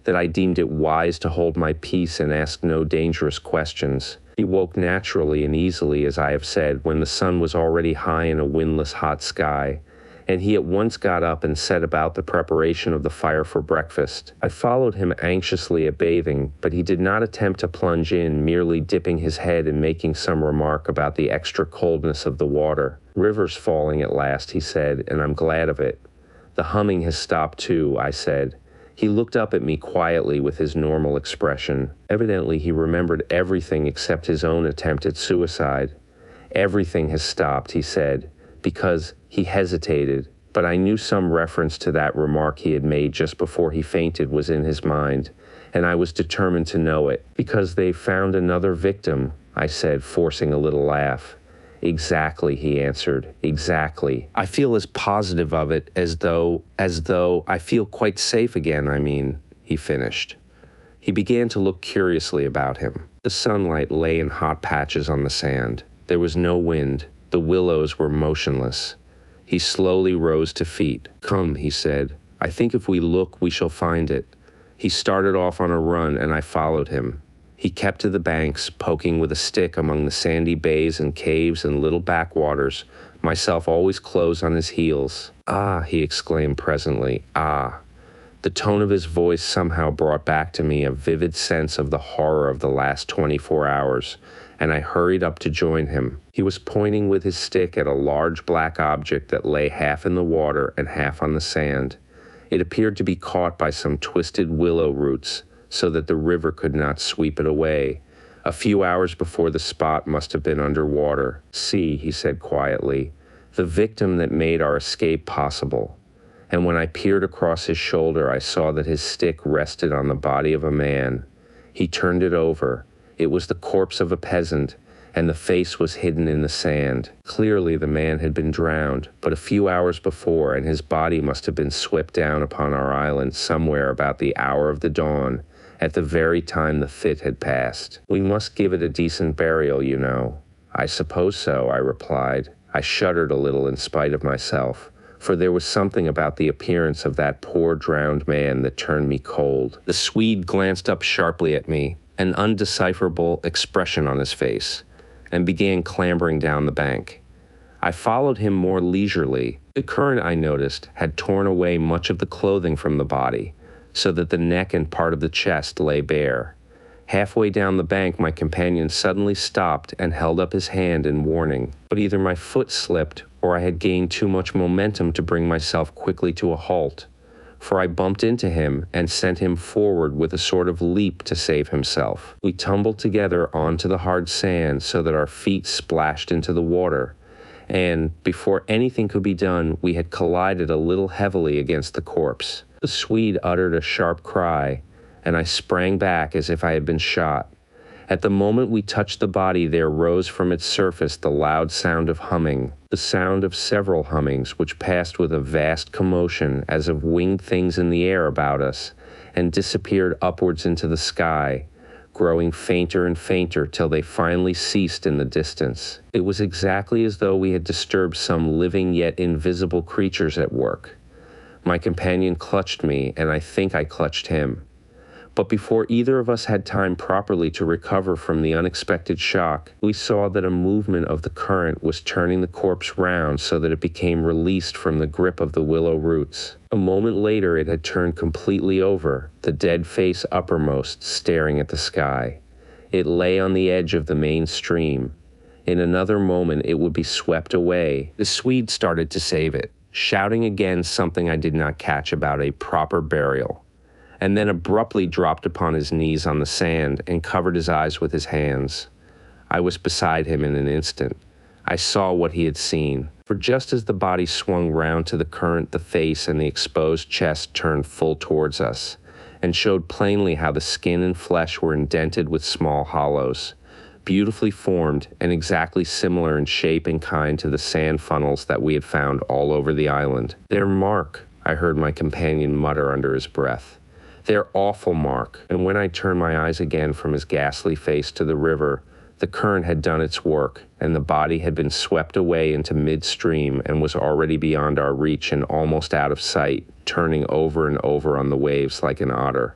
Speaker 2: that I deemed it wise to hold my peace and ask no dangerous questions. He woke naturally and easily, as I have said, when the sun was already high in a windless hot sky, and he at once got up and set about the preparation of the fire for breakfast. I followed him anxiously at bathing, but he did not attempt to plunge in, merely dipping his head and making some remark about the extra coldness of the water. "River's falling at last," he said, "and I'm glad of it." "The humming has stopped too," I said. He looked up at me quietly with his normal expression. Evidently he remembered everything except his own attempt at suicide. "Everything has stopped," he said. because he hesitated, but I knew some reference to that remark he had made just before he fainted was in his mind, and I was determined to know it. Because they found another victim, I said, forcing a little laugh. Exactly, he answered. Exactly. I feel as positive of it as though I feel quite safe again, he finished. He began to look curiously about him. The sunlight lay in hot patches on the sand. There was no wind. The willows were motionless. He slowly rose to feet. Come, he said. I think if we look, we shall find it. He started off on a run, and I followed him. He kept to the banks, poking with a stick among the sandy bays and caves and little backwaters, myself always close on his heels. Ah, he exclaimed presently, ah. The tone of his voice somehow brought back to me a vivid sense of the horror of the last 24 hours, and I hurried up to join him. He was pointing with his stick at a large black object that lay half in the water and half on the sand. It appeared to be caught by some twisted willow roots, so that the river could not sweep it away. A few hours before the spot must have been underwater. See, he said quietly, the victim that made our escape possible. And when I peered across his shoulder, I saw that his stick rested on the body of a man. He turned it over. It was the corpse of a peasant, and the face was hidden in the sand. Clearly the man had been drowned, but a few hours before, and his body must have been swept down upon our island somewhere about the hour of the dawn, at the very time the fit had passed. We must give it a decent burial, you know. I suppose so, I replied. I shuddered a little in spite of myself, for there was something about the appearance of that poor drowned man that turned me cold. The Swede glanced up sharply at me, an undecipherable expression on his face, and began clambering down the bank. I followed him more leisurely. The current, I noticed, had torn away much of the clothing from the body, so that the neck and part of the chest lay bare. Halfway down the bank, my companion suddenly stopped and held up his hand in warning, but either my foot slipped or I had gained too much momentum to bring myself quickly to a halt, for I bumped into him and sent him forward with a sort of leap to save himself. We tumbled together onto the hard sand so that our feet splashed into the water, and before anything could be done, we had collided a little heavily against the corpse. The Swede uttered a sharp cry, and I sprang back as if I had been shot. At the moment we touched the body, there rose from its surface the loud sound of humming, the sound of several hummings, which passed with a vast commotion as of winged things in the air about us, and disappeared upwards into the sky, growing fainter and fainter till they finally ceased in the distance. It was exactly as though we had disturbed some living yet invisible creatures at work. My companion clutched me, and I think I clutched him. But before either of us had time properly to recover from the unexpected shock, we saw that a movement of the current was turning the corpse round so that it became released from the grip of the willow roots. A moment later it had turned completely over, the dead face uppermost, staring at the sky. It lay on the edge of the main stream. In another moment it would be swept away. The Swede started to save it, shouting again something I did not catch about a proper burial, and then abruptly dropped upon his knees on the sand and covered his eyes with his hands. I was beside him in an instant. I saw what he had seen, for just as the body swung round to the current, the face and the exposed chest turned full towards us, and showed plainly how the skin and flesh were indented with small hollows, beautifully formed and exactly similar in shape and kind to the sand funnels that we had found all over the island. "They're Mark," I heard my companion mutter under his breath. "They're awful, Mark." And when I turned my eyes again from his ghastly face to the river, the current had done its work, and the body had been swept away into midstream and was already beyond our reach and almost out of sight, turning over and over on the waves like an otter.